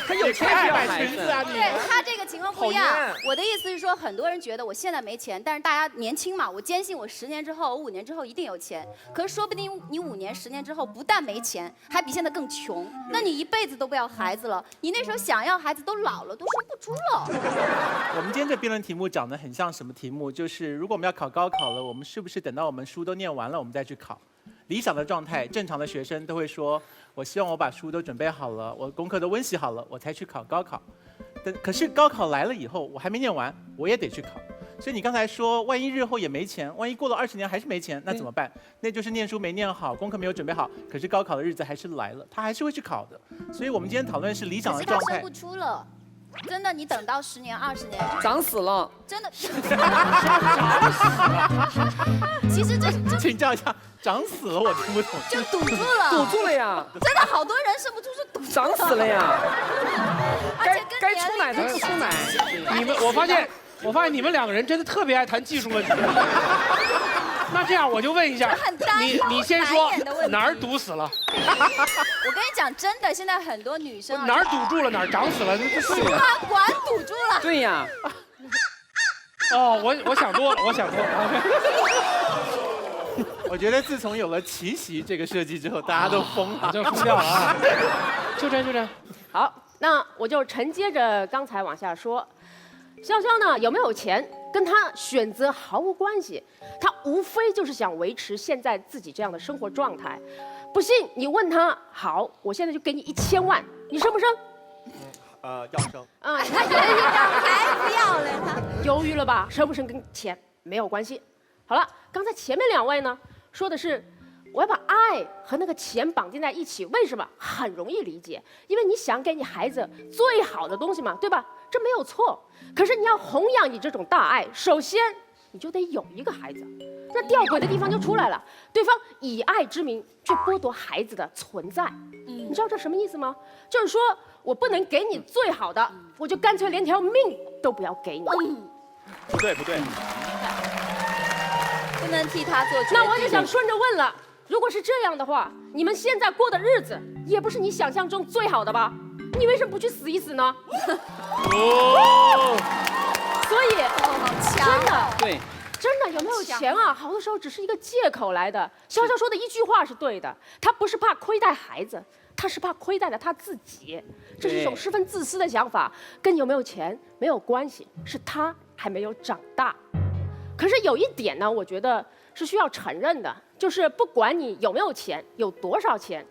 Speaker 2: 他有钱不要孩子啊！
Speaker 15: 对他这个情况不一样
Speaker 14: 好冤。
Speaker 15: 我的意思是说，很多人觉得我现在没钱，但是大家年轻嘛，我坚信我10年之后，我5年之后一定有钱。可是说不定你5年、10年之后不但没钱，还比现在更穷。那你一辈子都不要孩子了，你那时候想要孩子都老了，都生不出了。
Speaker 1: 我们今天这辩论题目长得很像什么题目？就是如果我们要考高考了，我们是不是等到我们书都念完了，我们再去考？理想的状态，正常的学生都会说，我希望我把书都准备好了，我功课都温习好了，我才去考高考。可是高考来了以后，我还没念完，我也得去考。所以你刚才说，万一日后也没钱，万一过了20年还是没钱，那怎么办？那就是念书没念好，功课没有准备好，可是高考的日子还是来了，他还是会去考的。所以我们今天讨论是理想的状态。
Speaker 15: 可是他生不出了。真的，你等到10年、20年，
Speaker 2: 长死了。
Speaker 15: 真的。其实这
Speaker 1: 请教一下，长死了我听不懂。
Speaker 15: 就堵住了。
Speaker 2: 堵住了呀。
Speaker 15: 真的好多人生不出是堵住了。
Speaker 2: 长死了呀。
Speaker 15: 该
Speaker 2: 出奶的出奶。
Speaker 4: 我发现你们2个人真的特别爱谈技术问题。那这样我就问一下，你先说哪儿堵死了？
Speaker 15: 我跟你讲，真的，现在很多女生
Speaker 4: 哪儿堵住了，哪儿长死了，
Speaker 15: 输卵管堵住了。
Speaker 2: 对呀。
Speaker 4: 哦，我想多了，我想多了。
Speaker 1: 我觉得自从有了奇袭这个设计之后，大家都疯了，
Speaker 4: 就疯掉了啊！就这样。
Speaker 7: 好，那我就承接着刚才往下说，潇潇呢有没有钱？跟他选择毫无关系，他无非就是想维持现在自己这样的生活状态。不信你问他，好，我现在就给你1000万，你生不生？
Speaker 14: 要生。
Speaker 7: 啊，
Speaker 15: 他犹豫了，还不要了，他
Speaker 7: 犹豫了吧？生不生跟钱没有关系。好了，刚才前面2位呢说的是，我要把爱和那个钱绑定在一起，为什么？很容易理解，因为你想给你孩子最好的东西嘛，对吧？这没有错。可是你要弘扬你这种大爱，首先你就得有一个孩子。那吊诡的地方就出来了，对方以爱之名去剥夺孩子的存在。你知道这什么意思吗？就是说我不能给你最好的，我就干脆连条命都不要给你。
Speaker 14: 不对，
Speaker 15: 不能替他做决定。
Speaker 7: 那我就想顺着问了，如果是这样的话，你们现在过的日子也不是你想象中最好的吧？你为什么不去死一死呢？所以，真的，
Speaker 2: 对，
Speaker 7: 真的有没有钱啊？好多时候只是一个借口来的。潇潇说的一句话是对的，他不是怕亏待孩子，他是怕亏待了他自己。这是一种十分自私的想法，跟有没有钱没有关系，是他还没有长大。可是有一点呢，我觉得是需要承认的，就是不管你有没有钱，有多少钱。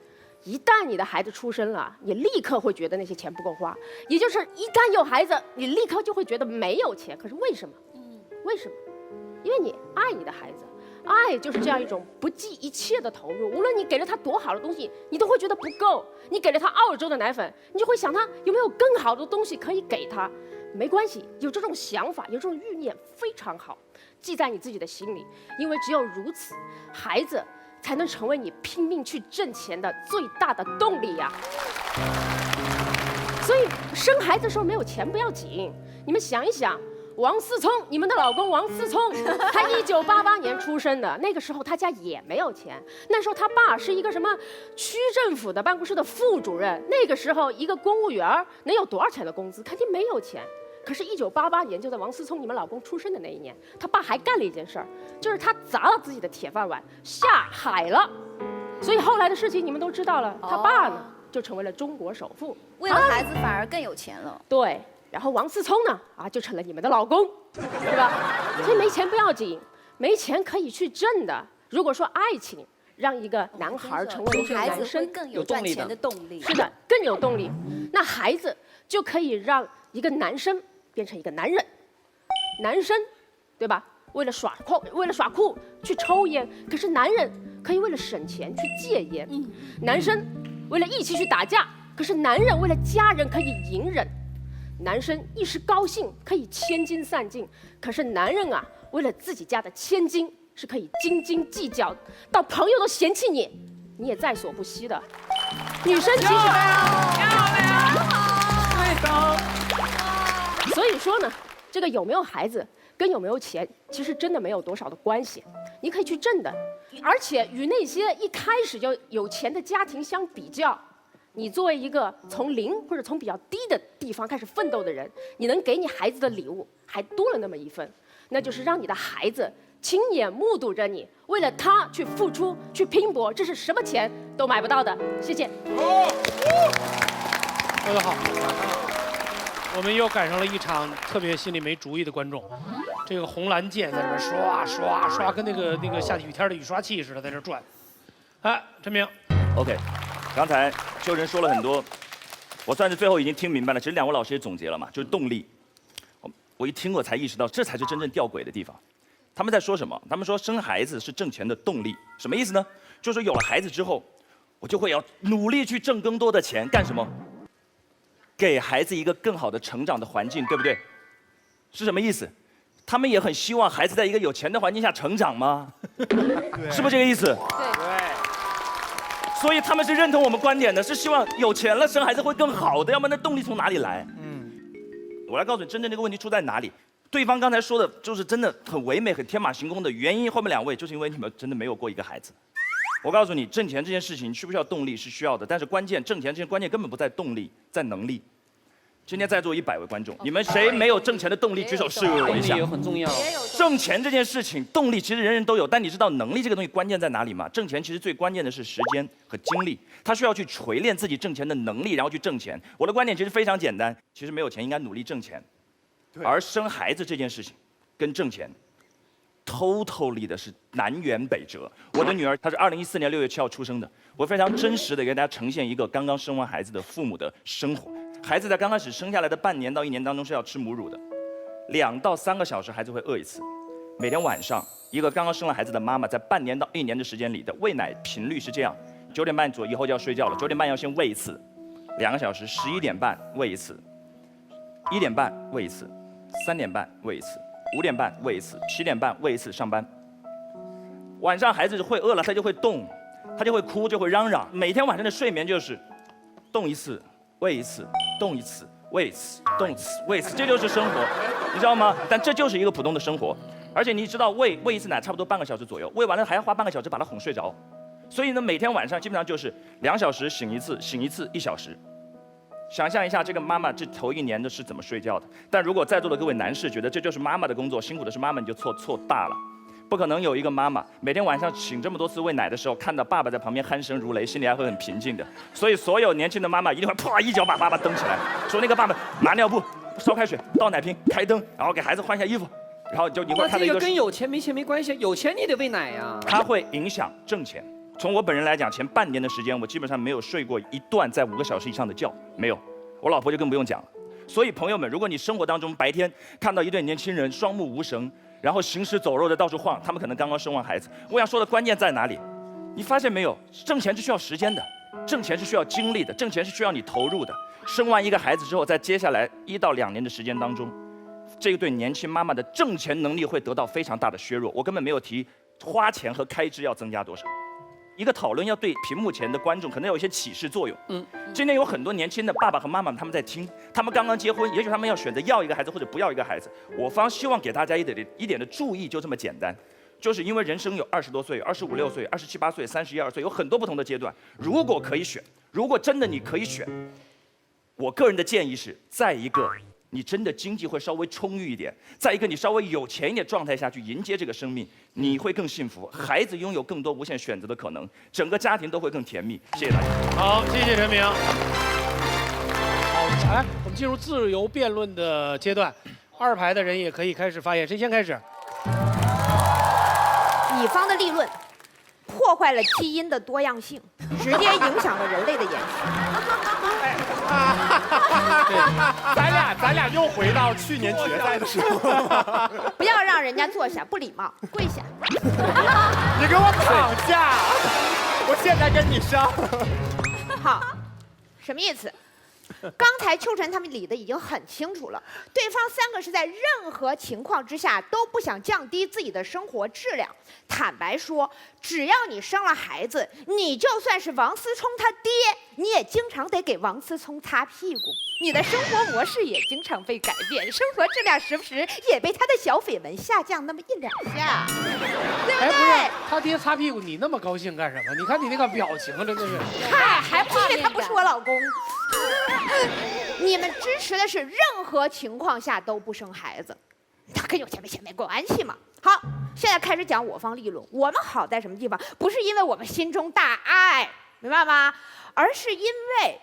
Speaker 7: 一旦你的孩子出生了，你立刻会觉得那些钱不够花，也就是一旦有孩子，你立刻就会觉得没有钱。可是为什么？为什么？因为你爱你的孩子，爱就是这样一种不计一切的投入。无论你给了他多好的东西，你都会觉得不够。你给了他澳洲的奶粉，你就会想他有没有更好的东西可以给他。没关系，有这种想法，有这种欲念非常好，记在你自己的心里，因为只有如此，孩子才能成为你拼命去挣钱的最大的动力呀。所以生孩子的时候没有钱不要紧，你们想一想，王思聪，你们的老公王思聪，他1988年出生的，那个时候他家也没有钱，那时候他爸是一个什么区政府的办公室的副主任，那个时候一个公务员能有多少钱的工资？肯定没有钱。可是1988年，就在王思聪你们老公出生的那一年，他爸还干了一件事儿，就是他砸了自己的铁饭碗，下海了。所以后来的事情你们都知道了，他爸呢就成为了中国首富，
Speaker 15: 为了孩子反而更有钱了。
Speaker 7: 对，然后王思聪呢就成了你们的老公，对吧？所以没钱不要紧，没钱可以去挣的。如果说爱情让一个男孩成为一个男生，
Speaker 15: 更有赚钱的动力。
Speaker 7: 是的，更有动力。那孩子就可以让一个男生变成一个男人，男生，对吧？为了耍酷去抽烟，可是男人可以为了省钱去戒烟。男生为了一起去打架，可是男人为了家人可以隐忍，男生一时高兴可以千金散尽，可是男人啊，为了自己家的千金是可以斤斤计较，到朋友都嫌弃你，你也在所不惜的。女生其实，所以说呢，这个有没有孩子跟有没有钱，其实真的没有多少的关系，你可以去挣的。而且与那些一开始就有钱的家庭相比较，你作为一个从零或者从比较低的地方开始奋斗的人，你能给你孩子的礼物还多了那么一份，那就是让你的孩子亲眼目睹着你为了他去付出、去拼搏，这是什么钱都买不到的。谢谢。
Speaker 4: 说得好。我们又赶上了一场特别心里没主意的观众，这个红蓝键在这边刷刷刷，跟那个下雨天的雨刷器似的在这转。哎，陈明
Speaker 13: ，OK， 刚才秋仁说了很多，我算是最后已经听明白了。其实两位老师也总结了嘛，就是动力。我一听我才意识到，这才是真正吊诡的地方。他们在说什么？他们说生孩子是挣钱的动力，什么意思呢？就是说有了孩子之后，我就会要努力去挣更多的钱，干什么？给孩子一个更好的成长的环境，对不对？是什么意思？他们也很希望孩子在一个有钱的环境下成长吗？是不是这个意思？
Speaker 7: 对。
Speaker 13: 所以他们是认同我们观点的，是希望有钱了生孩子会更好的，要不然那动力从哪里来？我来告诉你，真正这个问题出在哪里。对方刚才说的就是真的很唯美、很天马行空的原因，后面两位就是因为你们真的没有过一个孩子。我告诉你，挣钱这件事情需不需要动力是需要的，但是关键挣钱这件关键根本不在动力，在能力。今天在座100位观众，你们谁没有挣钱的动力？举手示威我一下。
Speaker 2: 动力也很重要。
Speaker 13: 挣钱这件事情，动力其实人人都有，但你知道能力这个东西关键在哪里吗？挣钱其实最关键的是时间和精力，他需要去锤炼自己挣钱的能力，然后去挣钱。我的观点其实非常简单，其实没有钱应该努力挣钱，而生孩子这件事情跟挣钱 totally 的是南辕北辙。我的女儿她是2014年6月7号出生的，我非常真实的给大家呈现一个刚刚生完孩子的父母的生活。孩子在刚开始生下来的半年到1年当中是要吃母乳的，2到3个小时孩子会饿一次。每天晚上，一个刚刚生了孩子的妈妈在半年到1年的时间里的喂奶频率是这样：9点半左右以后就要睡觉了，9点半要先喂一次，2个小时，11点半喂一次，1点半喂一次，3点半喂一次，5点半喂一次，7点半喂一次，上班。晚上孩子会饿了，他就会动，他就会哭，就会嚷嚷。每天晚上的睡眠就是动一次，喂一次，动一次，喂一次，动一次，喂一次，这就是生活，你知道吗？但这就是一个普通的生活，而且你知道喂一次奶差不多半个小时左右，喂完了还要花半个小时把他哄睡着，所以呢，每天晚上基本上就是2小时醒一次，醒一次1小时。想象一下，这个妈妈这头1年的是怎么睡觉的？但如果在座的各位男士觉得这就是妈妈的工作，辛苦的是妈妈，你就错大了。不可能有一个妈妈每天晚上醒这么多次喂奶的时候，看到爸爸在旁边鼾声如雷，心里还会很平静的。所以所有年轻的妈妈一定会啪一脚把爸爸蹬起来，说那个爸爸拿尿布、烧开水、倒奶瓶、开灯，然后给孩子换一下衣服，然后就你会看到一个。
Speaker 2: 这个跟有钱没钱没关系，有钱你得喂奶呀。
Speaker 13: 它会影响挣钱。从我本人来讲，前半年的时间，我基本上没有睡过一段在5个小时以上的觉，没有。我老婆就更不用讲了。所以朋友们，如果你生活当中白天看到一对年轻人双目无神，然后行尸走肉的到处晃，他们可能刚刚生完孩子。我想说的关键在哪里？你发现没有？挣钱是需要时间的，挣钱是需要精力的，挣钱是需要你投入的。生完一个孩子之后，在接下来1到2年的时间当中，这个对年轻妈妈的挣钱能力会得到非常大的削弱。我根本没有提花钱和开支要增加多少。一个讨论要对屏幕前的观众可能有一些启示作用。今天有很多年轻的爸爸和妈妈他们在听，他们刚刚结婚，也许他们要选择要一个孩子或者不要一个孩子。我方希望给大家一点的注意，就这么简单，就是因为人生有20多岁、25、6岁、27、8岁、31、2岁，有很多不同的阶段。如果可以选，如果真的你可以选，我个人的建议是，在一个你真的经济会稍微充裕一点，在一个你稍微有钱一点状态下去迎接这个生命，你会更幸福，孩子拥有更多无限选择的可能，整个家庭都会更甜蜜。谢谢大家。
Speaker 4: 好，谢谢陈明。好，来，我们进入自由辩论的阶段，2排的人也可以开始发言，谁先开始？
Speaker 16: 乙方的立论破坏了基因的多样性，直接影响了人类的延续。
Speaker 14: 咱俩又回到去年决赛的时候。
Speaker 16: 不要让人家坐下，不礼貌，跪下。
Speaker 14: 你给我躺下！我现在跟你上。
Speaker 16: 好，什么意思？刚才秋晨他们理的已经很清楚了，对方3个是在任何情况之下都不想降低自己的生活质量。坦白说，只要你生了孩子，你就算是王思聪他爹，你也经常得给王思聪擦屁股，你的生活模式也经常被改变，生活质量时不时也被他的小绯闻下降那么1、2下，对不对？
Speaker 4: 不是他爹擦屁股，你那么高兴干什么？你看你那个表情，真的是。
Speaker 16: 嗨，还不是因为他不是我老公。你们支持的是任何情况下都不生孩子，他跟有钱没钱没关系嘛。好，现在开始讲我方立论。我们好在什么地方？不是因为我们心中大爱，明白吗？而是因为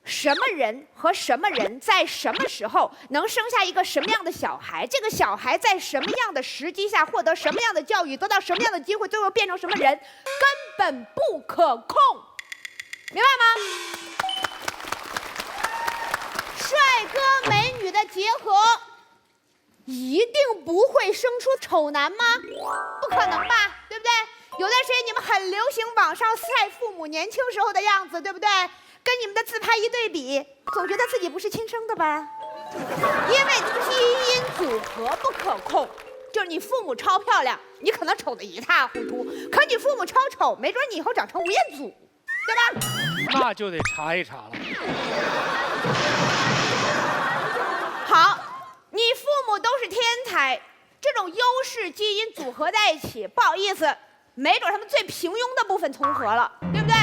Speaker 16: 什么人和什么人在什么时候能生下一个什么样的小孩，这个小孩在什么样的时机下获得什么样的教育，得到什么样的机会，最后变成什么人，根本不可控，明白吗？帅哥美女的结合，一定不会生出丑男吗？不可能吧，对不对？有段时间你们很流行网上晒父母年轻时候的样子，对不对？跟你们的自拍一对比，总觉得自己不是亲生的吧？因为基因组合不可控，就是你父母超漂亮，你可能丑得一塌糊涂；可你父母超丑，没准你以后长成吴彦祖，对吧？
Speaker 4: 那就得查一查了。
Speaker 16: 好，你父母都是天才，这种优势基因组合在一起，不好意思，没准他们最平庸的部分重合了，对不对？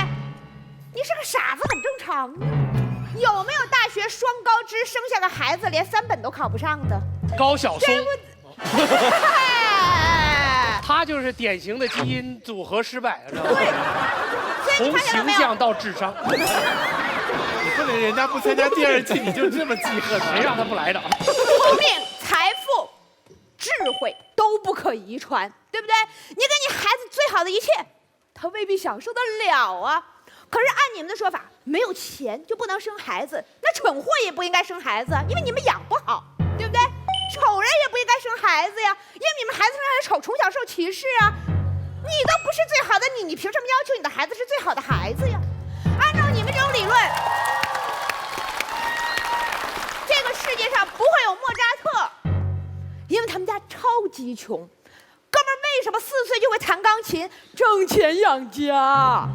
Speaker 16: 你是个傻子很正常啊。有没有大学双高知生下个孩子连3本都考不上的？
Speaker 4: 高晓松。他就是典型的基因组合失败，知道吗？从形象到智商。
Speaker 1: 你不能人家不参加第2季你就这么记恨，
Speaker 4: 谁让他不来的？
Speaker 16: 聪明、财富、智慧都不可遗传，对不对？你给你孩子最好的一切，他未必享受得了啊。可是按你们的说法，没有钱就不能生孩子，那蠢货也不应该生孩子，因为你们养不好，对不对？丑人也不应该生孩子呀，因为你们孩子生来丑，从小受歧视啊。你都不是最好的你凭什么要求你的孩子是最好的孩子呀？按照你们这种理论，这个世界上不会有莫扎特，因为他们家超级穷。哥们儿为什么4岁就会弹钢琴？挣钱养家。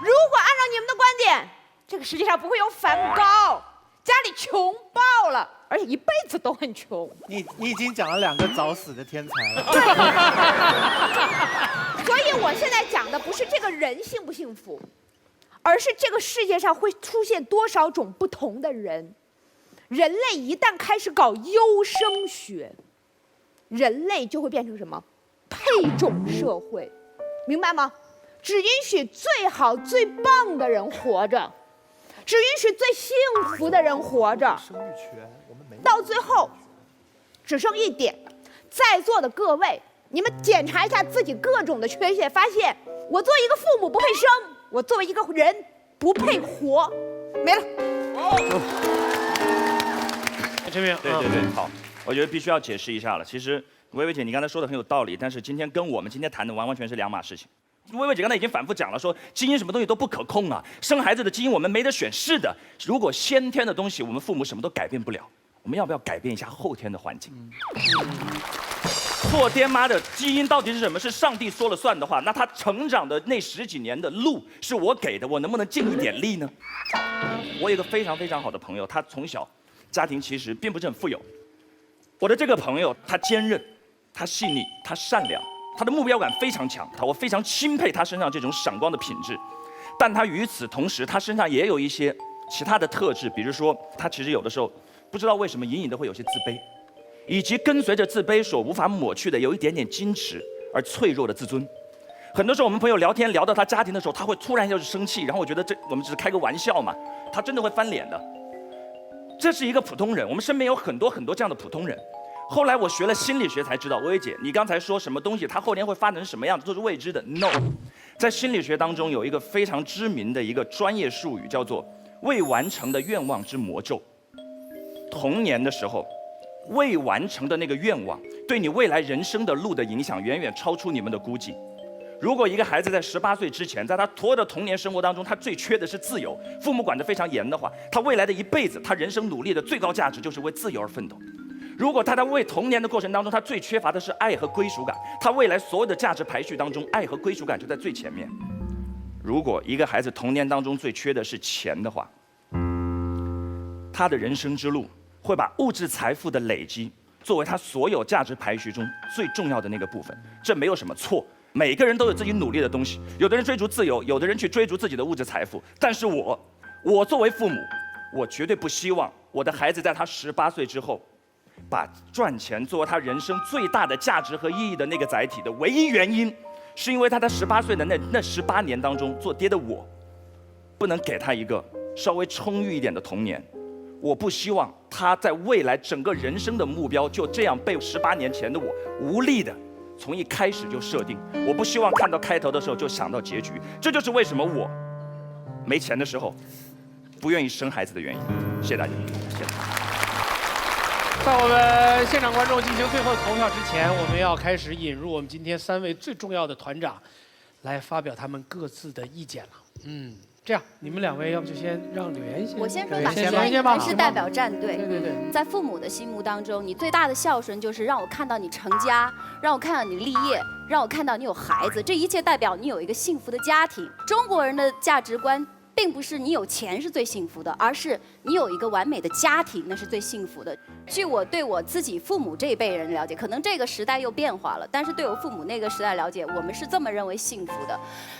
Speaker 16: 如果按照你们的观点，这个世界上不会有梵高，家里穷爆了，而且一辈子都很穷。
Speaker 1: 你已经讲了2个早死的天才了。
Speaker 16: 所以我现在讲的不是这个人幸不幸福，而是这个世界上会出现多少种不同的人。人类一旦开始搞优生学，人类就会变成什么？配种社会，明白吗？只允许最好最棒的人活着，只允许最幸福的人活着。
Speaker 14: 生育权我们没有。
Speaker 16: 到最后，只剩一点，在座的各位，你们检查一下自己各种的缺陷，发现我作为一个父母不配生，我作为一个人不配活，没了。
Speaker 4: 陈明，
Speaker 13: 对，好，我觉得必须要解释一下了。其实薇薇姐你刚才说的很有道理，但是今天跟我们今天谈的完完全是2码事情。薇薇姐刚才已经反复讲了，说基因什么东西都不可控啊，生孩子的基因我们没得选。是的，如果先天的东西我们父母什么都改变不了，我们要不要改变一下后天的环境？做爹妈的基因到底是什么？是上帝说了算的话，那他成长的那10几年的路是我给的，我能不能尽一点力呢？我有一个非常非常好的朋友，他从小家庭其实并不是很富有。我的这个朋友，他坚韧，他细腻，他善良。他的目标感非常强，我非常钦佩他身上这种闪光的品质，但他与此同时，他身上也有一些其他的特质，比如说他其实有的时候不知道为什么隐隐的会有些自卑，以及跟随着自卑所无法抹去的有一点点矜持而脆弱的自尊。很多时候我们朋友聊天聊到他家庭的时候，他会突然就是生气，然后我觉得我们只是开个玩笑嘛，他真的会翻脸的。这是一个普通人，我们身边有很多这样的普通人。后来我学了心理学才知道，薇薇姐，你刚才说什么东西，它后天会发展成什么样子都是未知的。No， 在心理学当中有一个非常知名的一个专业术语，叫做未完成的愿望之魔咒。童年的时候，未完成的那个愿望，对你未来人生的路的影响远远超出你们的估计。如果一个孩子在18岁之前，在他所有的童年生活当中，他最缺的是自由，父母管得非常严的话，他未来的一辈子，他人生努力的最高价值就是为自由而奋斗。如果他在为童年的过程当中，他最缺乏的是爱和归属感，他未来所有的价值排序当中，爱和归属感就在最前面。如果一个孩子童年当中最缺的是钱的话，他的人生之路会把物质财富的累积作为他所有价值排序中最重要的那个部分，这没有什么错。每个人都有自己努力的东西，有的人追逐自由，有的人去追逐自己的物质财富。但是我作为父母，我绝对不希望我的孩子在他18岁之后，把赚钱作为他人生最大的价值和意义的那个载体的唯一原因，是因为他在18岁的那18年当中，做爹的我，不能给他一个稍微充裕一点的童年。我不希望他在未来整个人生的目标就这样被18年前的我无力的从一开始就设定。我不希望看到开头的时候就想到结局。这就是为什么我没钱的时候不愿意生孩子的原因。谢谢大家。谢谢。
Speaker 4: 在我们现场观众进行最后投票之前，我们要开始引入我们今天3位最重要的团长，来发表他们各自的意见了。这样，你们2位要不就先让柳岩先。
Speaker 15: 我先说吧，
Speaker 4: 先吧。
Speaker 15: 是代表战队。
Speaker 4: 对。
Speaker 15: 在父母的心目当中，你最大的孝顺就是让我看到你成家，让我看到你立业，让我看到你有孩子，这一切代表你有一个幸福的家庭。中国人的价值观并不是你有钱是最幸福的，而是你有一个完美的家庭，那是最幸福的。据我对我自己父母这一辈人了解，可能这个时代又变化了，但是对我父母那个时代了解，我们是这么认为幸福的。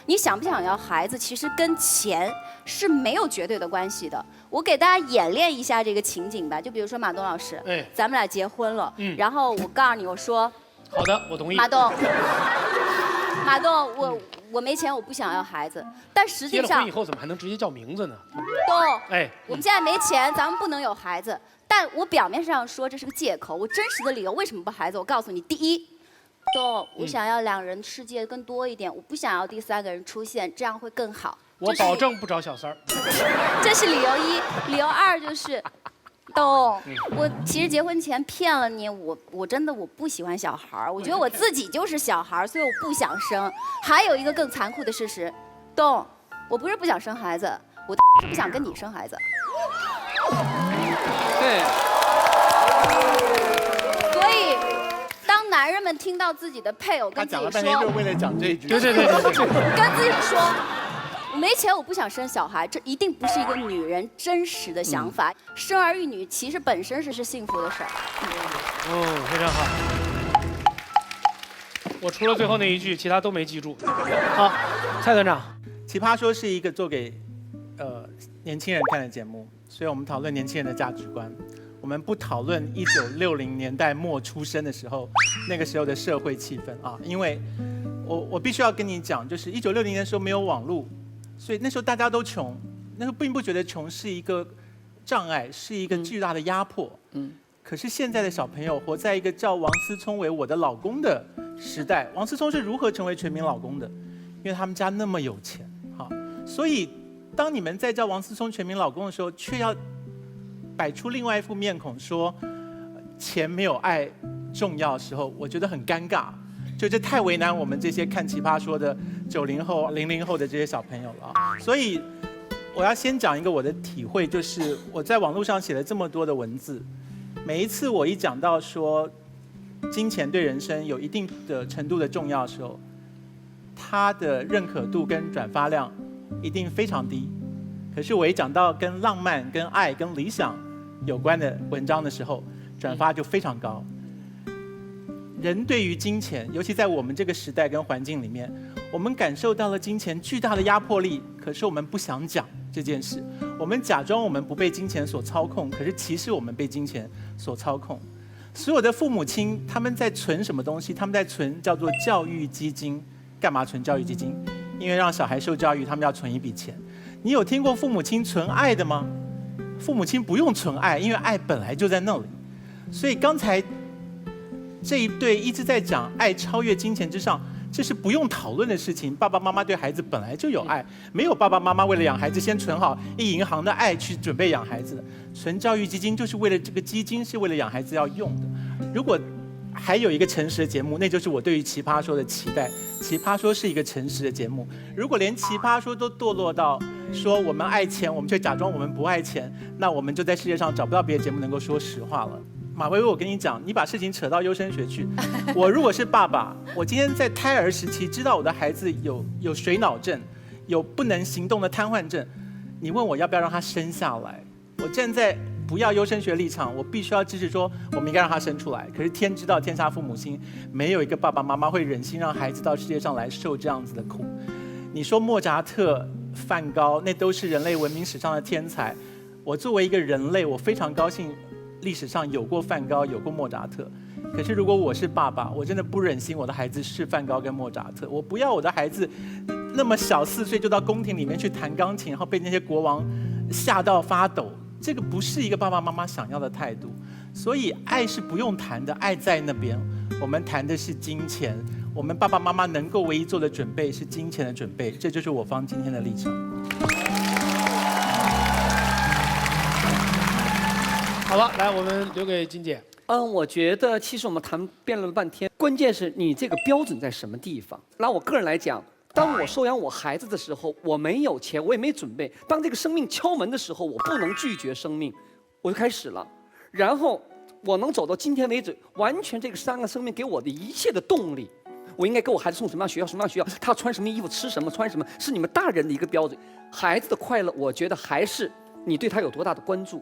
Speaker 15: 你想不想要孩子，其实跟钱是没有绝对的关系的。我给大家演练一下这个情景吧，就比如说马东老师，咱们俩结婚了，然后我告诉你，我说，
Speaker 4: 好的，我同意。
Speaker 15: 马东，我没钱，我不想要孩子，但实际上
Speaker 4: 结了婚以后怎么还能直接叫名字呢？
Speaker 15: 东，我们现在没钱，咱们不能有孩子。但我表面上说这是个借口，我真实的理由为什么不孩子？我告诉你，第一，东，我想要2人世界更多一点，我不想要第3个人出现，这样会更好。
Speaker 4: 我保证不找小三儿。
Speaker 15: 这是理由1，理由2就是。东，我其实结婚前骗了你，我真的不喜欢小孩，我觉得我自己就是小孩，所以我不想生。还有一个更残酷的事实，东，我不是不想生孩子，我是不想跟你生孩子。
Speaker 2: 对。
Speaker 15: 所以，当男人们听到自己的配偶跟自己说，
Speaker 1: 他讲了半天就是为了讲这一句。
Speaker 4: 对。
Speaker 15: 跟自己说。我没钱，我不想生小孩，这一定不是一个女人真实的想法。生儿育女其实本身是幸福的事儿。
Speaker 4: 非常好。我除了最后那一句，其他都没记住。好，蔡团长，
Speaker 1: 奇葩说是一个做给年轻人看的节目，所以我们讨论年轻人的价值观。我们不讨论1960年代末出生的时候，那个时候的社会气氛啊，因为我必须要跟你讲，就是1960年的时候没有网络。所以那时候大家都穷，那时候并不觉得穷是一个障碍，是一个巨大的压迫。可是现在的小朋友活在一个叫王思聪为我的老公的时代。王思聪是如何成为全民老公的？因为他们家那么有钱，哈。所以当你们在叫王思聪全民老公的时候，却要摆出另外一副面孔，说钱没有爱重要的时候，我觉得很尴尬。就这太为难我们这些看奇葩说的90后、00后的这些小朋友了啊！所以我要先讲一个我的体会，就是我在网络上写了这么多的文字，每一次我一讲到说金钱对人生有一定的程度的重要的时候，它的认可度跟转发量一定非常低。可是我一讲到跟浪漫、跟爱、跟理想有关的文章的时候，转发就非常高。人对于金钱，尤其在我们这个时代跟环境里面，我们感受到了金钱巨大的压迫力，可是我们不想讲这件事。我们假装我们不被金钱所操控，可是其实我们被金钱所操控。所有的父母亲他们在存什么东西？他们在存叫做教育基金。干嘛存教育基金？因为让小孩受教育，他们要存一笔钱。你有听过父母亲存爱的吗？父母亲不用存爱，因为爱本来就在那里。所以刚才这一对一直在讲爱超越金钱之上，这是不用讨论的事情。爸爸妈妈对孩子本来就有爱，没有爸爸妈妈为了养孩子先存好一银行的爱去准备养孩子的。存教育基金就是为了这个基金是为了养孩子要用的。如果还有一个诚实的节目，那就是我对于奇葩说的期待。奇葩说是一个诚实的节目，如果连奇葩说都堕落到说我们爱钱，我们却假装我们不爱钱，那我们就在世界上找不到别的节目能够说实话了。马薇薇，我跟你讲，你把事情扯到优生学去。我如果是爸爸，我今天在胎儿时期知道我的孩子有水脑症，有不能行动的瘫痪症，你问我要不要让他生下来，我站在不要优生学立场，我必须要支持说我们应该让他生出来。可是天知道天下父母心，没有一个爸爸妈妈会忍心让孩子到世界上来受这样子的苦。你说莫扎特、梵高，那都是人类文明史上的天才。我作为一个人类，我非常高兴历史上有过梵高，有过莫扎特。可是如果我是爸爸，我真的不忍心我的孩子是梵高跟莫扎特。我不要我的孩子那么小4岁就到宫廷里面去弹钢琴，然后被那些国王吓到发抖。这个不是一个爸爸妈妈想要的态度。所以爱是不用谈的，爱在那边。我们谈的是金钱，我们爸爸妈妈能够唯一做的准备是金钱的准备。这就是我方今天的立场。
Speaker 4: 好了，来，我们留给金姐。
Speaker 2: 我觉得其实我们辩论了半天，关键是你这个标准在什么地方。拿我个人来讲，当我收养我孩子的时候，我没有钱，我也没准备。当这个生命敲门的时候，我不能拒绝生命，我就开始了。然后我能走到今天为止，完全这个3个生命给我的一切的动力。我应该给我孩子送什么样学校，什么样学校，他穿什么衣服，吃什么，穿什么，是你们大人的一个标准。孩子的快乐，我觉得还是你对他有多大的关注。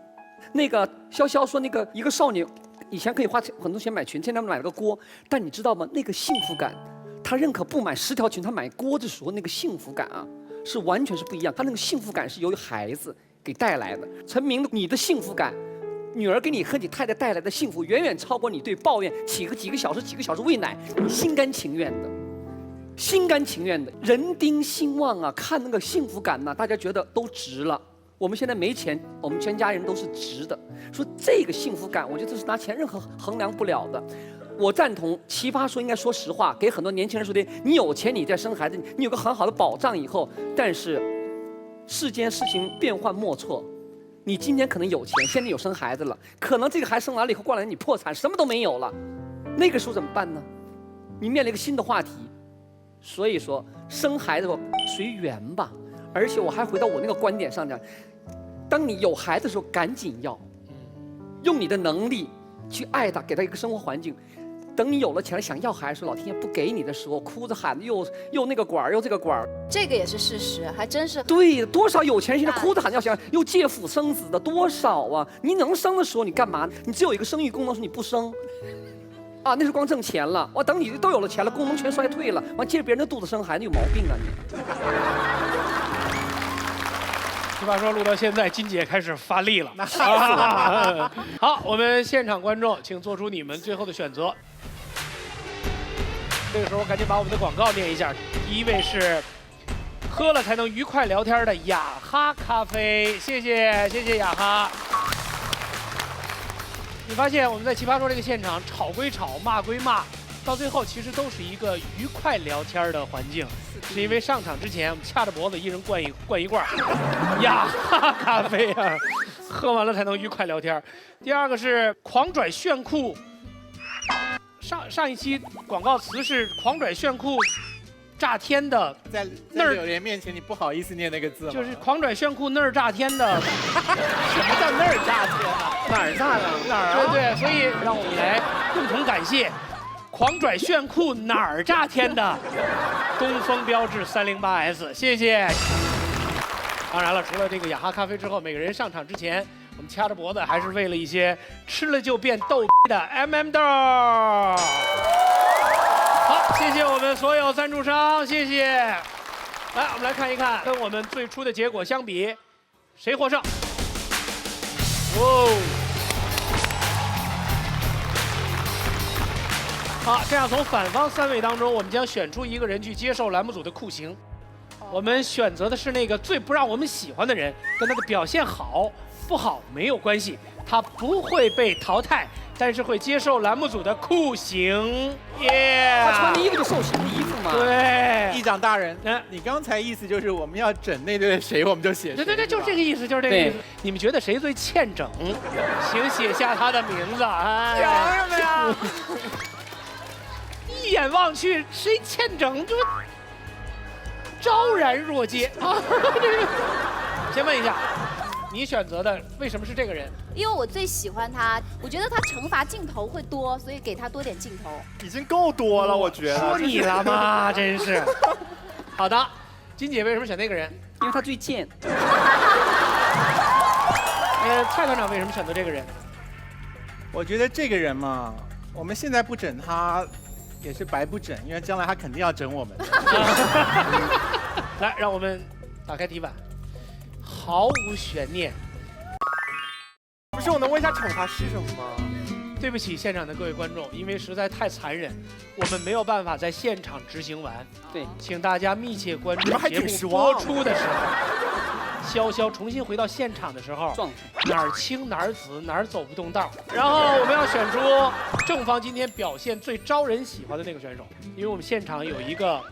Speaker 2: 那个潇潇说，那个一个少女以前可以花很多钱买裙，现在买了个锅，但你知道吗？那个幸福感，她认可不买10条裙，她买锅的时候那个幸福感啊，是完全是不一样。她那个幸福感是由于孩子给带来的。陈明，你的幸福感，女儿给你和你太太带来的幸福，远远超过你对抱怨几个小时喂奶，你心甘情愿的。心甘情愿的，人丁兴旺啊，看那个幸福感呢，大家觉得都值了。我们现在没钱，我们全家人都是值的。说这个幸福感，我觉得这是拿钱任何衡量不了的。我赞同奇葩说应该说实话，给很多年轻人说的，你有钱你再生孩子，你有个很好的保障以后。但是世间事情变幻莫测，你今天可能有钱，现在有生孩子了，可能这个孩子生完了以后过来你破产，什么都没有了，那个时候怎么办呢？你面临一个新的话题。所以说生孩子随缘吧。而且我还回到我那个观点上讲，当你有孩子的时候，赶紧要，用你的能力去爱他，给他一个生活环境。等你有了钱想要孩子，老天爷不给你的时候，哭着喊又那个管又这个管。
Speaker 15: 这个也是事实，还真是。
Speaker 2: 对，多少有钱人现在哭着喊要想又借腹生子的多少啊！你能生的时候你干嘛？你只有一个生育功能，说你不生。啊，那是光挣钱了。哇，等你都有了钱了，功能全衰退了，完接着别人的肚子生孩子，有毛病啊你！
Speaker 4: 奇葩说录到现在，金姐开始发力了。好，我们现场观众，请做出你们最后的选择。这个时候赶紧把我们的广告念一下。第一位是喝了才能愉快聊天的雅哈咖啡，谢谢雅哈。你发现我们在奇葩说这个现场，吵归吵，骂归骂，到最后其实都是一个愉快聊天的环境。是因为上场之前我们掐着脖子，一人灌一罐雅哈咖啡啊，喝完了才能愉快聊天。第二个是狂拽炫酷，上一期广告词是狂拽炫酷。炸天的，
Speaker 1: 在柳莲面前，你不好意思念那个字吗？
Speaker 4: 就是狂拽炫酷那儿炸天的。
Speaker 1: 什么叫那儿炸天啊？哪儿炸呀？哪儿啊？
Speaker 4: 对，所以让我们来共同感谢狂拽炫酷哪儿炸天的东风标致308S，谢谢。当然了，除了这个雅哈咖啡之后，每个人上场之前，我们掐着脖子还是为了一些吃了就变逗的豆。好，谢谢我们所有赞助商，谢谢。来，我们来看一看，跟我们最初的结果相比，谁获胜？哦，好，这样从反方3位当中，我们将选出一个人去接受栏目组的酷刑。我们选择的是那个最不让我们喜欢的人，跟他的表现好不好没有关系，他不会被淘汰。但是会接受栏目组的酷刑，
Speaker 2: 他穿的衣服就受刑的衣服嘛。
Speaker 4: 对，
Speaker 1: 议长大人，你刚才意思就是我们要整那队的谁，我们就写谁。
Speaker 4: 对，就是这个意思，就是这个意思。你们觉得谁最欠整？请写下他的名字。
Speaker 1: 凭什么呀？
Speaker 4: 眼望去，谁欠整就昭然若揭啊！先问一下，你选择的为什么是这个人？
Speaker 15: 因为我最喜欢他，我觉得他惩罚镜头会多，所以给他多点镜头。
Speaker 14: 已经够多了，我觉得。
Speaker 4: 说你了吗？真是。好的，金姐为什么选那个人？
Speaker 2: 因为他最贱。
Speaker 4: 蔡团长为什么选择这个人？
Speaker 1: 我觉得这个人嘛，我们现在不整他，也是白不整，因为将来他肯定要整我们。
Speaker 4: 来，让我们打开题板，毫无悬念。
Speaker 14: 不是，我能问一下惩罚是什么吗？
Speaker 4: 对不起，现场的各位观众，因为实在太残忍，我们没有办法在现场执行完。
Speaker 2: 对，
Speaker 4: 请大家密切关注节目播出的时候，潇潇重新回到现场的时候，哪儿青哪儿紫，哪儿走不动道。然后我们要选出正方今天表现最招人喜欢的那个选手，因为我们现场有一个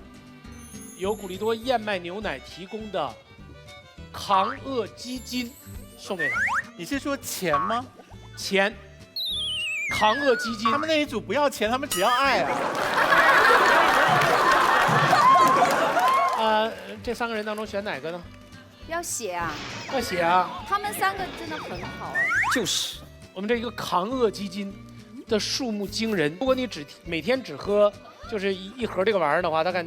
Speaker 4: 由古力多燕麦牛奶提供的抗饿基金送给他。
Speaker 1: 你是说钱吗？
Speaker 4: 钱。抗饿基金，
Speaker 1: 他们那一组不要钱，他们只要爱
Speaker 4: 啊。这3个人当中选哪个呢？
Speaker 15: 要写啊，
Speaker 4: 要写啊。
Speaker 15: 他们3个真的很好哎。
Speaker 4: 就是我们这一个抗饿基金的数目惊人，如果你每天只喝就是一盒这个玩意儿的话，大概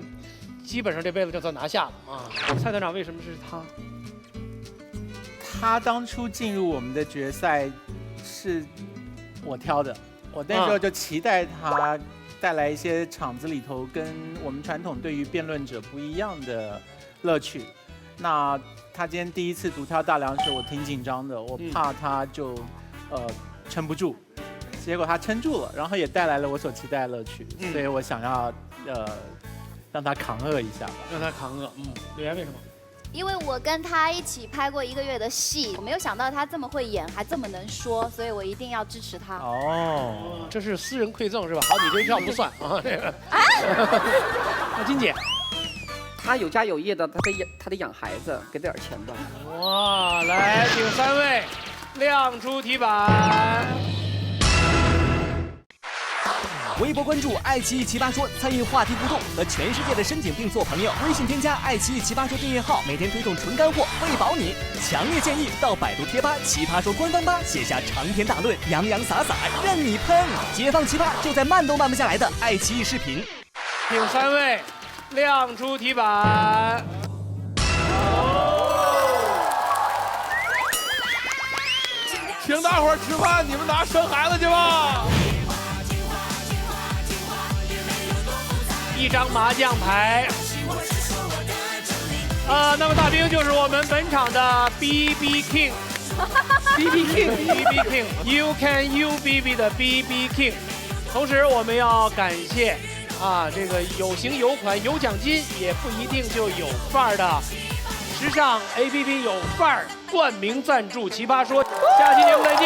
Speaker 4: 基本上这辈子就算拿下了啊。蔡团长为什么是他？
Speaker 1: 他当初进入我们的决赛是我挑的，我那时候就期待他带来一些场子里头跟我们传统对于辩论者不一样的乐趣。那他今天第一次独挑大梁时，我挺紧张的，我怕他就撑不住，结果他撑住了，然后也带来了我所期待的乐趣，所以我想要让他抗饿一下吧。
Speaker 4: 让他抗饿，柳岩为什么？
Speaker 15: 因为我跟他一起拍过1个月的戏，我没有想到他这么会演，还这么能说，所以我一定要支持他。
Speaker 4: 哦，这是私人馈赠是吧？好，你这一票不算啊。这个。那金姐，
Speaker 2: 他有家有业的，他得养孩子，给点钱吧。
Speaker 4: 哇，来，请3位亮出题板。
Speaker 11: 微博关注爱奇艺奇葩说，参与话题互动，和全世界的深井病做朋友。微信添加爱奇艺奇葩说订阅号，每天推送纯干货，喂饱你。强烈建议到百度贴吧奇葩说官方吧写下长篇大论，洋洋洒洒任你喷。解放奇葩就在慢都慢不下来的爱奇艺视频。
Speaker 4: 请3位亮出题板。
Speaker 9: 请大伙儿吃饭，你们拿生孩子去吧。
Speaker 4: 1张麻将牌，那么大兵就是我们本场的 BB King，BB King，You Can You BB 的 BB King。同时我们要感谢这个有型有款有奖金，也不一定就有范儿的时尚 APP 有范儿冠名赞助奇葩说，下期节目再见。